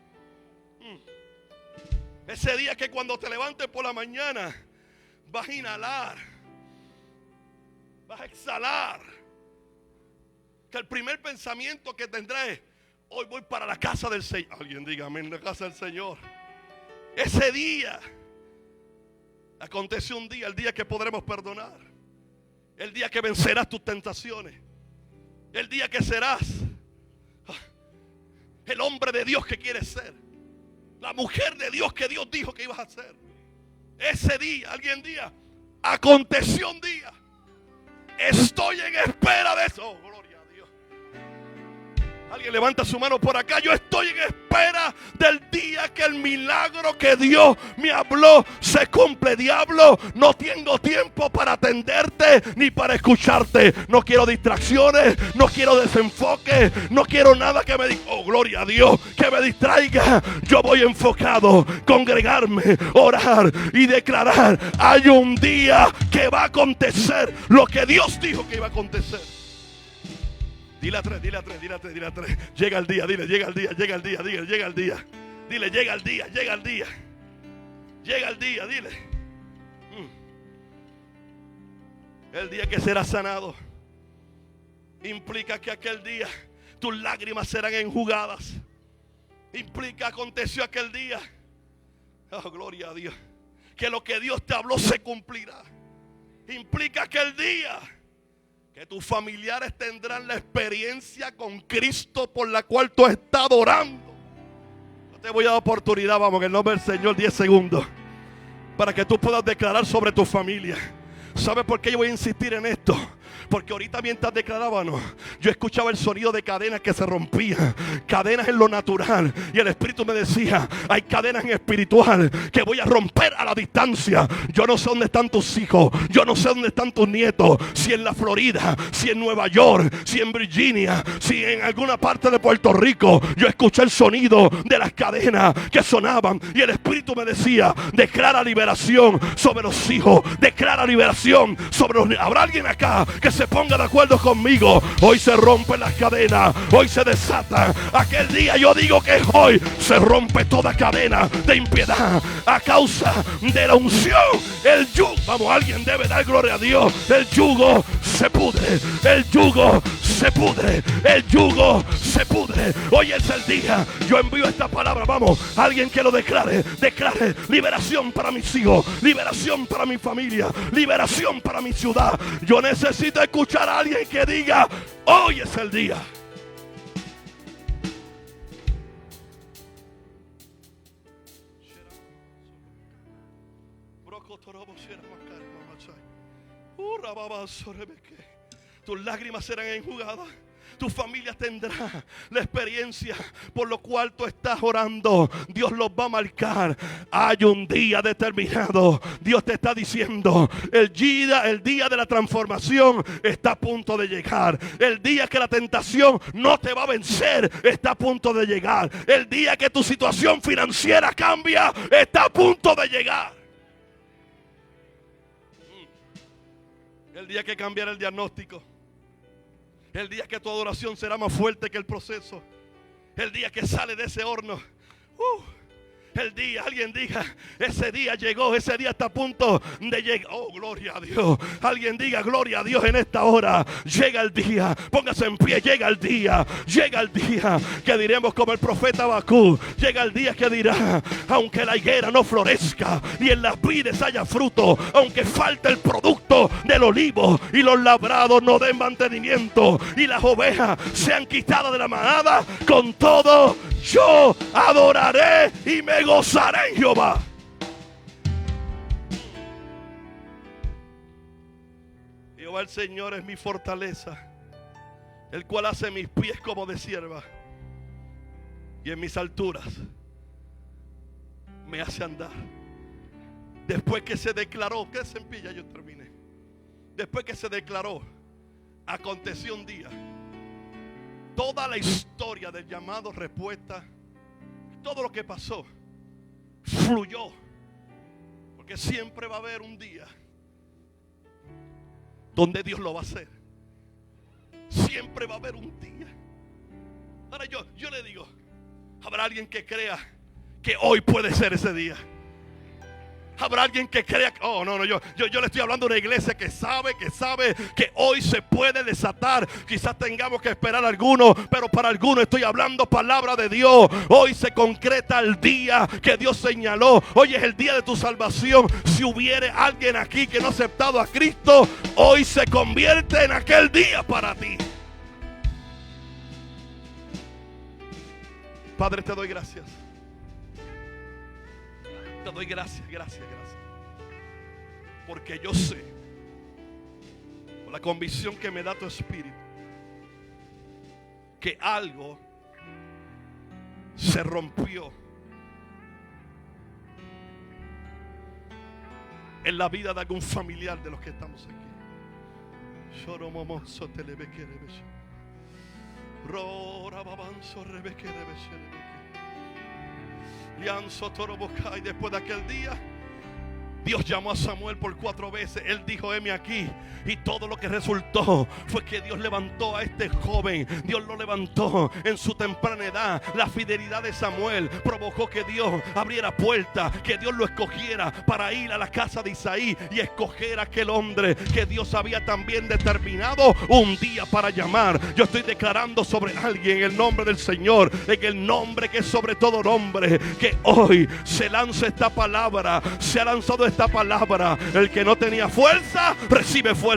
J: ese día que cuando te levantes por la mañana vas a inhalar, vas a exhalar, que el primer pensamiento que tendrás es: hoy voy para la casa del Señor. Alguien diga amén, la casa del Señor. Ese día aconteció un día, el día que podremos perdonar, el día que vencerás tus tentaciones, el día que serás el hombre de Dios que quieres ser, la mujer de Dios que Dios dijo que ibas a ser. Ese día, alguien diga: aconteció un día. Estoy en espera de eso. Oh, gloria a Dios. Alguien levanta su mano por acá. Yo estoy en espera del día que el milagro que Dios me habló se cumple. Diablo, no tengo tiempo para atenderte ni para escucharte. No quiero distracciones, no quiero desenfoque, no quiero nada que me diga: oh, gloria a Dios, que me distraiga. Yo voy enfocado, congregarme, orar y declarar: hay un día que va a acontecer lo que Dios dijo que iba a acontecer. Dile a tres. Llega el día, dile: llega el día. Dile: llega el día. Llega el día, dile. El día que será sanado implica que aquel día tus lágrimas serán enjugadas. Implica, aconteció aquel día, oh, gloria a Dios, que lo que Dios te habló se cumplirá. Implica aquel día que tus familiares tendrán la experiencia con Cristo por la cual tú has estado orando. Yo te voy a dar oportunidad, vamos, en el nombre del Señor, 10 segundos, para que tú puedas declarar sobre tu familia. ¿Sabes por qué yo voy a insistir en esto? Porque ahorita mientras declarábamos, yo escuchaba el sonido de cadenas que se rompían, cadenas en lo natural, y el Espíritu me decía: hay cadenas en espiritual que voy a romper a la distancia. Yo no sé dónde están tus hijos, yo no sé dónde están tus nietos, si en la Florida, si en Nueva York, si en Virginia, si en alguna parte de Puerto Rico. Yo escuché el sonido de las cadenas que sonaban, y el Espíritu me decía: declara liberación sobre los hijos, declara liberación sobre los niños. ¿Habrá alguien acá que se ponga de acuerdo conmigo? Hoy se rompen las cadenas, hoy se desatan. Aquel día yo digo que hoy se rompe toda cadena de impiedad a causa de la unción. El yugo, vamos, alguien debe dar gloria a Dios. El yugo se puede pudre, el yugo se pudre, el yugo se pudre. Hoy es el día. Yo envío esta palabra, vamos, alguien que lo declare liberación para mis hijos, liberación para mi familia, liberación para mi ciudad. Yo necesito escuchar a alguien que diga, hoy es el día. Tus lágrimas serán enjugadas. Tu familia tendrá la experiencia por lo cual tú estás orando. Dios los va a marcar. Hay un día determinado. Dios te está diciendo, el día de la transformación está a punto de llegar. El día que la tentación no te va a vencer está a punto de llegar. El día que tu situación financiera cambia está a punto de llegar. El día que cambiará el diagnóstico. El día que tu adoración será más fuerte que el proceso. El día que sale de ese horno. El día, alguien diga, ese día llegó, ese día está a punto de llegar. Oh, gloria a Dios. Alguien diga, gloria a Dios en esta hora. Llega el día, póngase en pie, llega el día que diremos como el profeta Habacuc. Llega el día que dirá, aunque la higuera no florezca, ni en las vides haya fruto, aunque falte el producto del olivo y los labrados no den mantenimiento y las ovejas sean quitadas de la manada, con todo yo adoraré y me gozaré en Jehová. Jehová el Señor es mi fortaleza, el cual hace mis pies como de sierva, y en mis alturas me hace andar. Después que se declaró, que sempilla, yo terminé. Después que se declaró, aconteció un día. Toda la historia del llamado, respuesta, todo lo que pasó, fluyó. Porque siempre va a haber un día donde Dios lo va a hacer. Siempre va a haber un día. Ahora yo le digo, habrá alguien que crea que hoy puede ser ese día. Habrá alguien que crea que, yo le estoy hablando a una iglesia que sabe que hoy se puede desatar. Quizás tengamos que esperar a algunos, pero para algunos estoy hablando palabra de Dios. Hoy se concreta el día que Dios señaló. Hoy es el día de tu salvación. Si hubiere alguien aquí que no ha aceptado a Cristo, hoy se convierte en aquel día para ti. Padre, te doy gracias. Te doy gracias. Porque yo sé, por la convicción que me da tu espíritu, que algo se rompió en la vida de algún familiar de los que estamos aquí. Y después de aquel día, Dios llamó a Samuel por 4 veces. Él dijo, heme aquí. Y todo lo que resultó fue que Dios levantó a este joven. Dios lo levantó en su temprana edad. La fidelidad de Samuel provocó que Dios abriera puertas, que Dios lo escogiera para ir a la casa de Isaí y escoger a aquel hombre que Dios había también determinado un día para llamar. Yo estoy declarando sobre alguien el nombre del Señor, en el nombre que es sobre todo nombre, que hoy se lanza esta palabra. Se ha lanzado esta palabra. El que no tenía fuerza, recibe fuerza.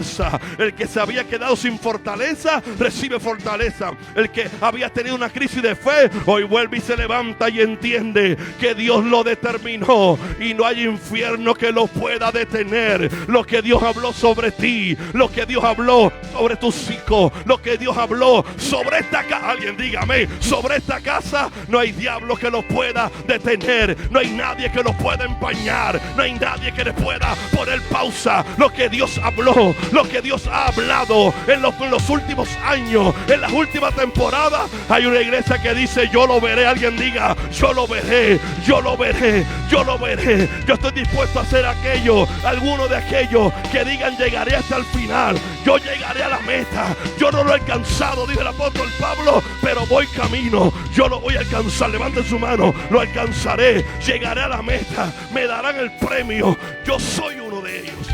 J: El que se había quedado sin fortaleza, recibe fortaleza. El que había tenido una crisis de fe, hoy vuelve y se levanta y entiende que Dios lo determinó y no hay infierno que lo pueda detener. Lo que Dios habló sobre ti, lo que Dios habló sobre tus hijos, lo que Dios habló sobre esta casa, alguien dígame, sobre esta casa, no hay diablo que lo pueda detener. No hay nadie que lo pueda empañar. No hay nadie que le pueda poner pausa. Lo que Dios habló, lo que Dios ha hablado en los últimos años, en las últimas temporadas, hay una iglesia que dice, yo lo veré. Alguien diga, yo lo veré, yo lo veré, yo lo veré. Yo estoy dispuesto a hacer aquello, alguno de aquellos que digan, llegaré hasta el final, yo llegaré a la meta. Yo no lo he alcanzado, dijo el apóstol Pablo, pero voy camino, yo lo voy a alcanzar. Levanten su mano, lo alcanzaré, llegaré a la meta, me darán el premio. Yo soy uno de ellos.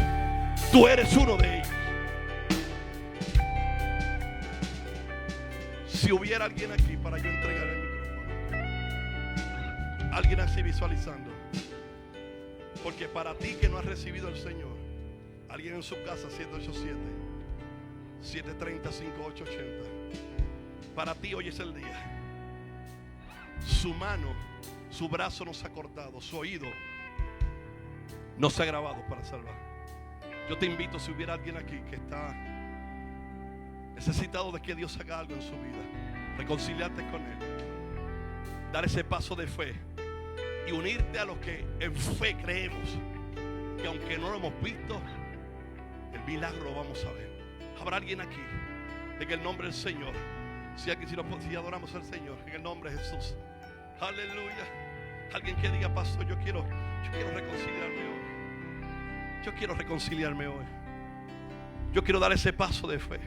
J: Tú eres uno de ellos. Si hubiera alguien aquí para yo entregar el micrófono. Alguien así visualizando. Porque para ti que no has recibido al Señor, alguien en su casa, 787-730-5880. Para ti hoy es el día. Su mano, su brazo no se ha cortado, su oído no se ha grabado para salvar. Yo te invito, si hubiera alguien aquí que está necesitado de que Dios haga algo en su vida, reconciliarte con Él, dar ese paso de fe y unirte a los que en fe creemos que aunque no lo hemos visto, el milagro lo vamos a ver. Habrá alguien aquí en el nombre del Señor. Si adoramos al Señor en el nombre de Jesús. Aleluya. Alguien que diga: pastor, yo quiero reconciliarme hoy. Yo quiero reconciliarme hoy. Yo quiero dar ese paso de fe.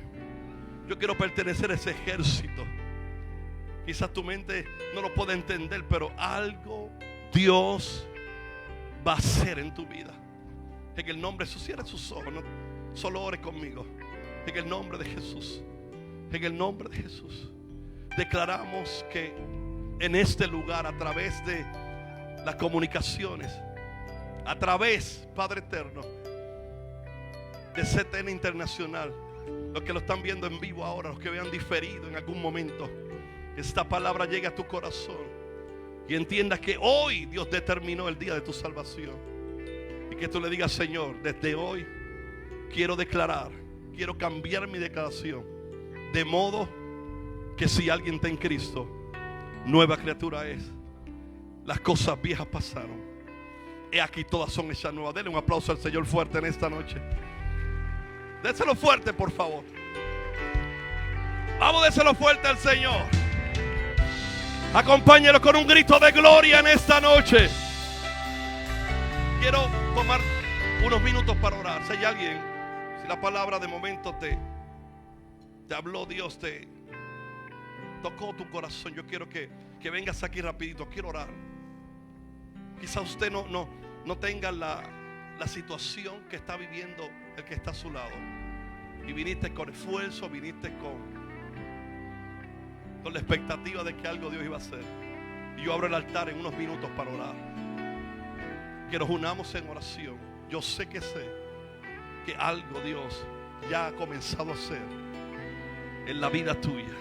J: Yo quiero pertenecer a ese ejército. Quizás tu mente no lo puede entender, pero algo Dios va a hacer en tu vida. En el nombre de Jesús, cierra sus ojos, no, solo ore conmigo. En el nombre de Jesús. En el nombre de Jesús. Declaramos que en este lugar, a través de las comunicaciones, a través, Padre eterno, de CTN Internacional, los que lo están viendo en vivo ahora, los que vean diferido en algún momento, esta palabra llegue a tu corazón y entiendas que hoy Dios determinó el día de tu salvación. Y que tú le digas: Señor, desde hoy quiero declarar, quiero cambiar mi declaración, de modo que si alguien está en Cristo, nueva criatura es. Las cosas viejas pasaron, he aquí todas son hechas nuevas. Denle un aplauso al Señor fuerte en esta noche. Déselo fuerte, por favor. Vamos, déselo fuerte al Señor. Acompáñelo con un grito de gloria en esta noche. Quiero tomar unos minutos para orar. Si hay alguien, si la palabra de momento te habló, Dios te tocó tu corazón, yo quiero que vengas aquí rapidito. Quiero orar. Quizá usted no tenga la situación que está viviendo el que está a su lado, y viniste con esfuerzo, viniste con la expectativa de que algo Dios iba a hacer. Y yo abro el altar en unos minutos para orar. Que nos unamos en oración. Yo sé que algo Dios ya ha comenzado a hacer en la vida tuya,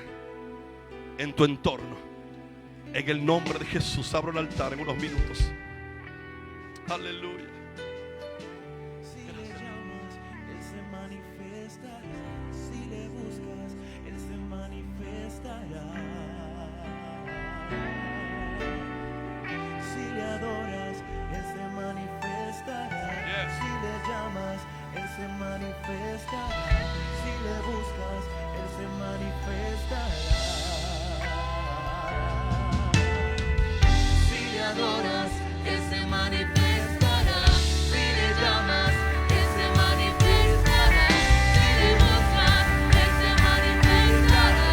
J: en tu entorno. En el nombre de Jesús abro el altar en unos minutos. Aleluya.
K: Si le llamas, Él se manifestará. Si le buscas, Él se manifestará. Si le adoras, Él se manifestará. Si le llamas, Él se manifestará. Si le buscas, Él se manifestará. Si le adoras, Él se manifestará. Si le llamas, Él se manifestará. Si le buscas, Él se manifestará.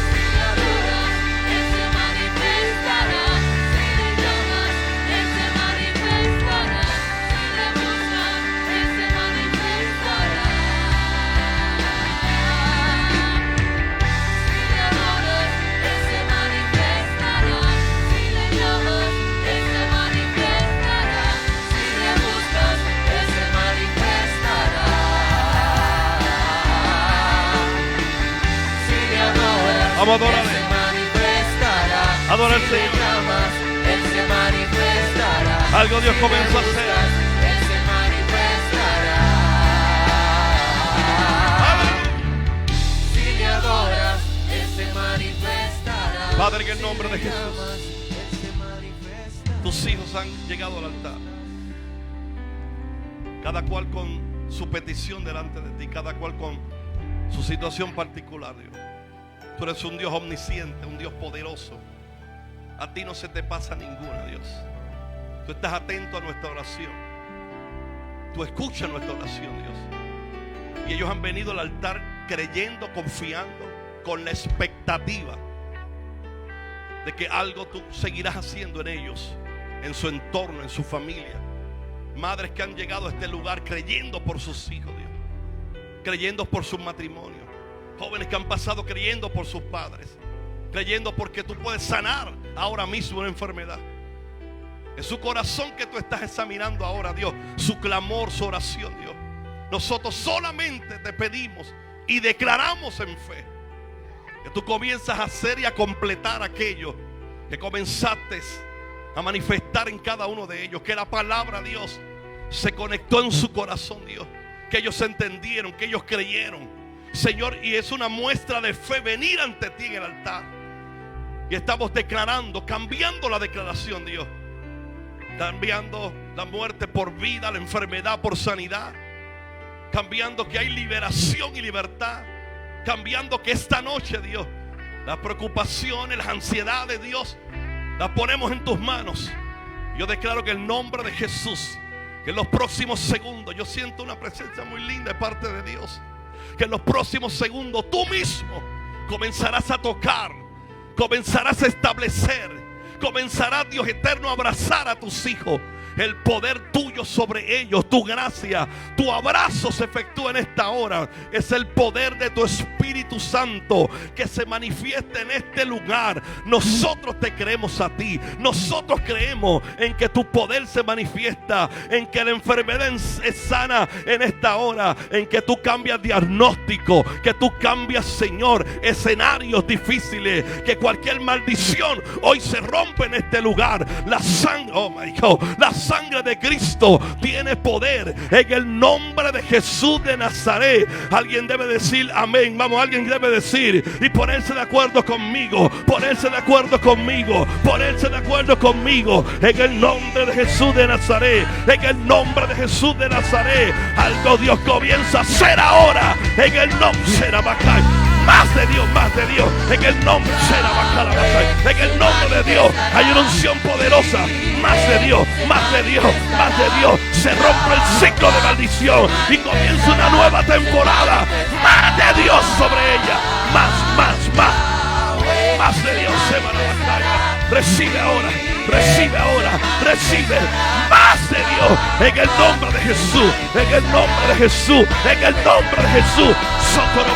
K: Si le adoras, Él se manifestará. Si le llamas, Él se manifestará. Si le buscas, Él se manifestará. Si le adoras, Él se manifestará. Si le llamas, Él se manifestará. Si le buscas, Él se manifestará. Si le adoras,
J: Vamos a adorarle.
K: Él se manifestará.
J: Adora al
K: Si le
J: Señor.
K: llamas, Él se manifestará.
J: Algo Dios
K: Si
J: comenzó
K: le
J: a hacer.
K: buscas, Él se manifestará. Si le adoras, Él se manifestará.
J: Padre, en el nombre de
K: Si le
J: Jesús,
K: llamas, Él se manifestará.
J: tus hijos han llegado al altar, cada cual con su petición delante de ti, cada cual con su situación particular, Dios. Tú eres un Dios omnisciente, un Dios poderoso. A ti no se te pasa ninguna, Dios. Tú estás atento a nuestra oración. Tú escuchas nuestra oración, Dios. Y ellos han venido al altar creyendo, confiando, con la expectativa de que algo tú seguirás haciendo en ellos, en su entorno, en su familia. Madres que han llegado a este lugar creyendo por sus hijos, Dios, creyendo por su matrimonio. Jóvenes que han pasado creyendo por sus padres, creyendo porque tú puedes sanar ahora mismo una enfermedad. Es su corazón que tú estás examinando ahora, Dios. Su clamor, su oración, Dios. Nosotros solamente te pedimos y declaramos en fe que tú comienzas a hacer y a completar aquello que comenzaste a manifestar en cada uno de ellos. Que la palabra, Dios, se conectó en su corazón, Dios. Que ellos entendieron, que ellos creyeron, Señor. Y es una muestra de fe venir ante ti en el altar. Y estamos declarando, cambiando la declaración, Dios. Cambiando la muerte por vida, la enfermedad por sanidad. Cambiando que hay liberación y libertad. Cambiando que esta noche, Dios, las preocupaciones, las ansiedades, Dios, las ponemos en tus manos. Yo declaro que en el nombre de Jesús, que en los próximos segundos, yo siento una presencia muy linda de parte de Dios. Que en los próximos segundos tú mismo comenzarás a tocar, comenzarás a establecer, comenzarás, Dios eterno, a abrazar a tus hijos. El poder tuyo sobre ellos, tu gracia, tu abrazo se efectúa en esta hora. Es el poder de tu Espíritu Santo que se manifiesta en este lugar. Nosotros te creemos a ti. Nosotros creemos en que tu poder se manifiesta, en que la enfermedad es sana en esta hora, en que tú cambias diagnóstico, que tú cambias, Señor, escenarios difíciles, que cualquier maldición hoy se rompe en este lugar. La sangre, oh my God, la sangre de Cristo tiene poder en el nombre de Jesús de Nazaret. Alguien debe decir amén. Vamos, alguien debe decir y ponerse de acuerdo conmigo, ponerse de acuerdo conmigo, ponerse de acuerdo conmigo en el nombre de Jesús de Nazaret, en el nombre de Jesús de Nazaret. Algo Dios comienza a hacer ahora en el nombre será bacán. Más de Dios, en el nombre será bacán, en el nombre de Dios hay una unción poderosa. Más de Dios, más de Dios, más de Dios. Se rompe el ciclo de maldición y comienza una nueva temporada. Más de Dios sobre ella. Más de Dios se va a la batalla. Recibe ahora, recibe más de Dios en el nombre de Jesús, en el nombre de Jesús, en el nombre de Jesús. Socorro,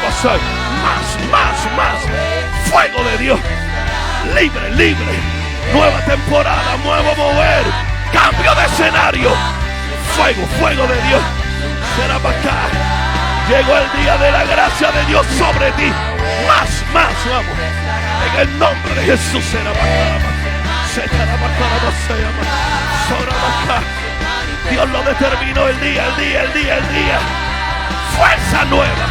J: más, fuego de Dios, libre, nueva temporada, nuevo mover, cambio de escenario, fuego de Dios, será para acá. Llegó el día de la gracia de Dios sobre ti, más, vamos, en el nombre de Jesús será para acá. Dios lo determinó el día. Fuerza nueva.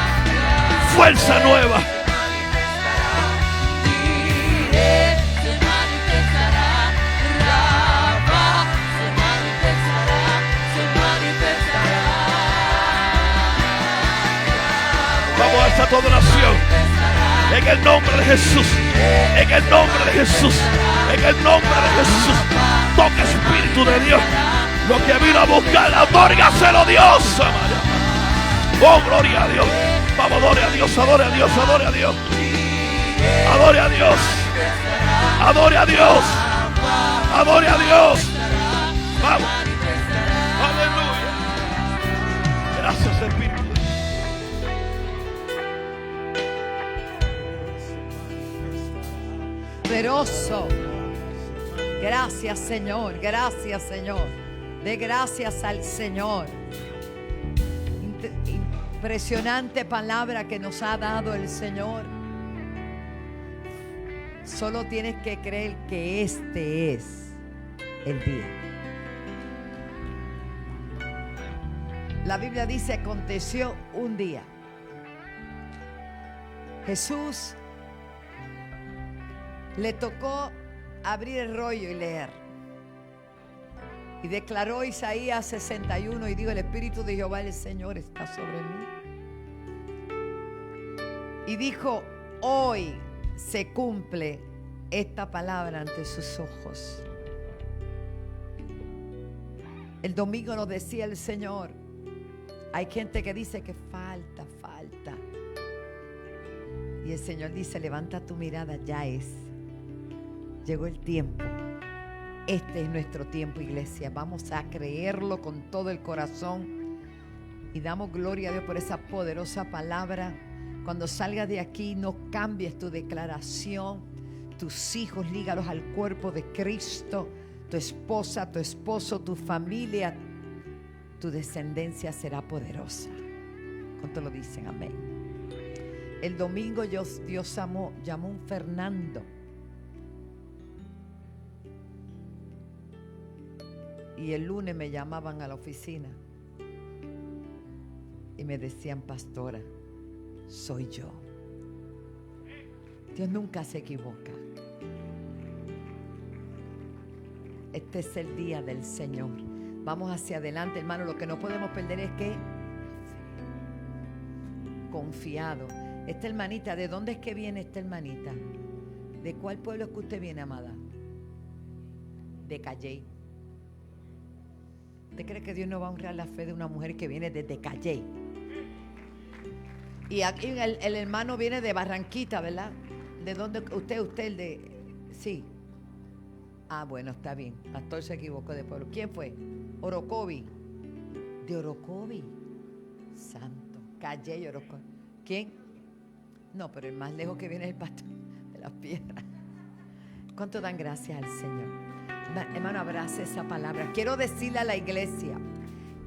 J: Vamos a esta toda nación. En el nombre de Jesús. En el nombre de Jesús. En el nombre de Jesús. Toca Espíritu de Dios. Lo que vino a buscar, adórgaselo Dios. Oh, gloria a Dios. Vamos, adore a Dios, adore a Dios, adore a Dios. Adore a Dios. Adore a Dios. Adore a Dios. Vamos. Aleluya. Gracias, Espíritu.
I: Poderoso. Gracias, Señor. Gracias, Señor. De gracias al Señor. Impresionante palabra que nos ha dado el Señor. Solo tienes que creer que este es el día. La Biblia dice: aconteció un día. Jesús le tocó abrir el rollo y leer. Y declaró Isaías 61 y dijo: el Espíritu de Jehová el Señor está sobre mí. Y dijo: hoy se cumple esta palabra ante sus ojos. El domingo nos decía el Señor: hay gente que dice que falta. Y el Señor dice: levanta tu mirada, ya es. Llegó el tiempo. Este es nuestro tiempo, iglesia. Vamos a creerlo con todo el corazón. Y damos gloria a Dios por esa poderosa palabra. Cuando salgas de aquí, no cambies tu declaración. Tus hijos, lígalos al cuerpo de Cristo. Tu esposa, tu esposo, tu familia, tu descendencia será poderosa. ¿Cuánto lo dicen? Amén. El domingo Dios llamó un Fernando. Y el lunes me llamaban a la oficina y me decían, pastora, soy yo. Dios nunca se equivoca. Este es el día del Señor. Vamos hacia adelante, hermano. Lo que no podemos perder es que confiado. Esta hermanita, ¿de dónde es que viene esta hermanita? ¿De cuál pueblo es que usted viene, amada? De Calley. ¿Usted cree que Dios no va a honrar la fe de una mujer que viene desde Calley? Y aquí el hermano viene de Barranquita, ¿verdad? ¿De dónde? Usted el de... Sí. Ah, bueno, está bien. Pastor se equivocó de pueblo. ¿Quién fue? Orocovi. De Orocovi. Santo. Calley, Orocovi. ¿Quién? No, pero el más lejos que viene es el pastor de las piedras. ¿Cuánto dan gracias al Señor? Hermano, abrace esa palabra. Quiero decirle a la iglesia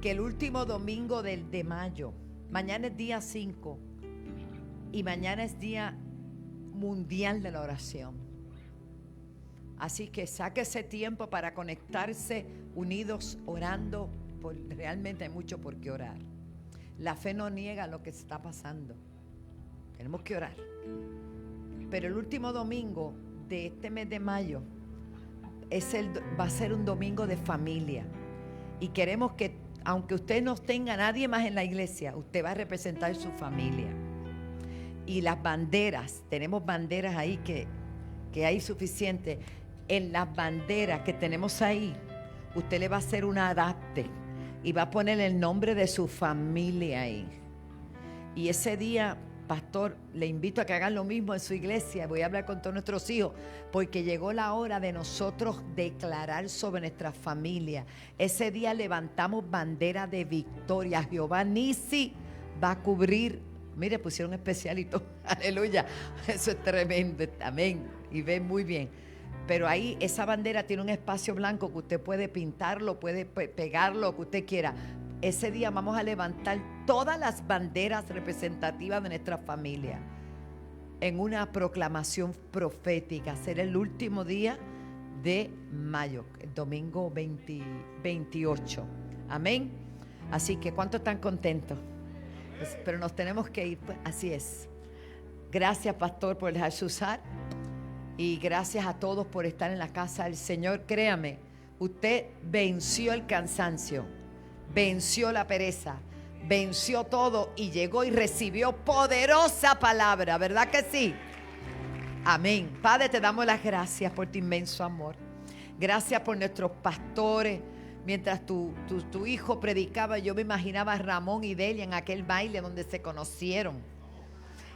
I: que el último domingo de mayo, mañana es día 5 y mañana es día mundial de la oración. Así que saque ese tiempo para conectarse unidos orando. Realmente hay mucho por qué orar. La fe no niega lo que está pasando. Tenemos que orar. Pero el último domingo de este mes de mayo va a ser un domingo de familia. Y queremos que, aunque usted no tenga nadie más en la iglesia, usted va a representar su familia. Y las banderas, tenemos banderas ahí que hay suficiente. En las banderas que tenemos ahí, usted le va a hacer una adapte y va a poner el nombre de su familia ahí. Y ese día, pastor, le invito a que hagan lo mismo en su iglesia. Voy a hablar con todos nuestros hijos, porque llegó la hora de nosotros declarar sobre nuestra familia. Ese día levantamos bandera de victoria. Jehová Nisi va a cubrir. Mire, pusieron especialito. Aleluya. Eso es tremendo. Amén. Y ven muy bien. Pero ahí esa bandera tiene un espacio blanco que usted puede pintarlo, puede pegarlo, lo que usted quiera. Ese día vamos a levantar todas las banderas representativas de nuestra familia en una proclamación profética. Será el último día de mayo, el domingo 28. Amén. Así que, ¿cuántos están contentos? Pues, pero nos tenemos que ir, pues, así es. Gracias, pastor, por dejarse usar. Y gracias a todos por estar en la casa del Señor. Créame, usted venció el cansancio, venció la pereza, venció todo y llegó y recibió poderosa palabra, ¿verdad que sí? Amén. Padre, te damos las gracias por tu inmenso amor. Gracias por nuestros pastores. Mientras tu hijo predicaba, yo me imaginaba a Ramón y Delia en aquel baile donde se conocieron.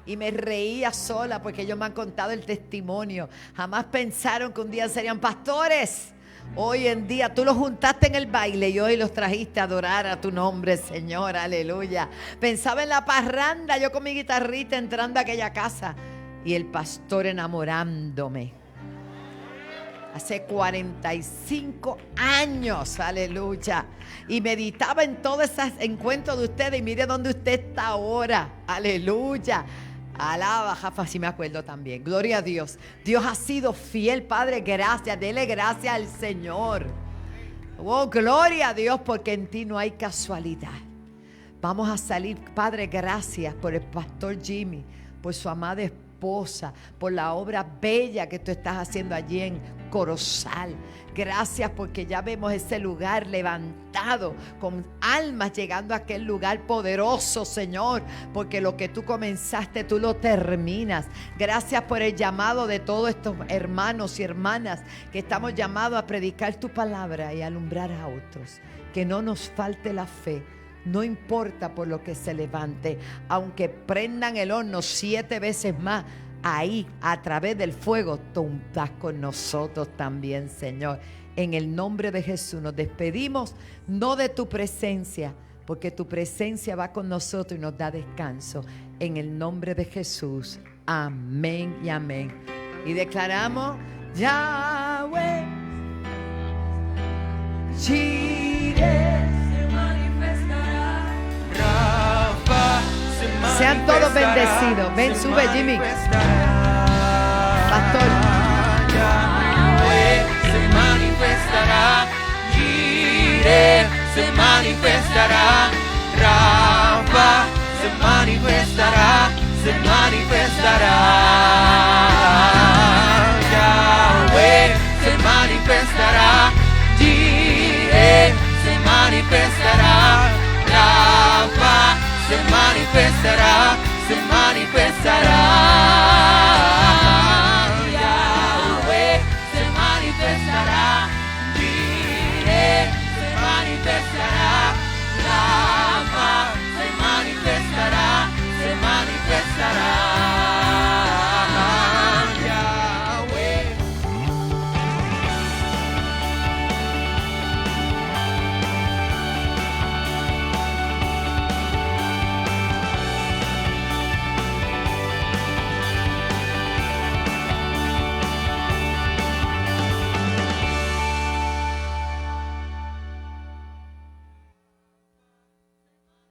I: Y me reía sola porque ellos me han contado el testimonio. Jamás pensaron que un día serían pastores. Hoy en día tú los juntaste en el baile y hoy los trajiste a adorar a tu nombre, Señor. Aleluya. Pensaba en la parranda, yo con mi guitarrita entrando a aquella casa y el pastor enamorándome. Hace 45 años, aleluya. Y meditaba en todos esos encuentros de ustedes y mire dónde usted está ahora. Aleluya. Alaba, Jafa, sí me acuerdo también. Gloria a Dios. Dios ha sido fiel, Padre, gracias. Dele gracias al Señor. Oh, gloria a Dios, porque en ti no hay casualidad. Vamos a salir, Padre, gracias por el pastor Jimmy, por su amada esposa, por la obra bella que tú estás haciendo allí en Corozal. Gracias porque ya vemos ese lugar levantado, con almas llegando a aquel lugar poderoso, Señor, porque lo que tú comenzaste, tú lo terminas. Gracias por el llamado de todos estos hermanos y hermanas que estamos llamados a predicar tu palabra y alumbrar a otros. Que no nos falte la fe. No importa por lo que se levante, aunque prendan el horno 7 veces más, ahí a través del fuego tú estás con nosotros también, Señor. En el nombre de Jesús nos despedimos, no de tu presencia, porque tu presencia va con nosotros y nos da descanso. En el nombre de Jesús. Amén y amén. Y declaramos, Yahweh, Jireh, se manifestará. Sean todos bendecidos. Ven, sube, Jimmy. Pastor.
K: Yahweh se manifestará. Jireh se manifestará. Rafa se manifestará. Se manifestará. Yahweh se manifestará. Jireh se manifestará. Rafa se manifestará. Se manifestará.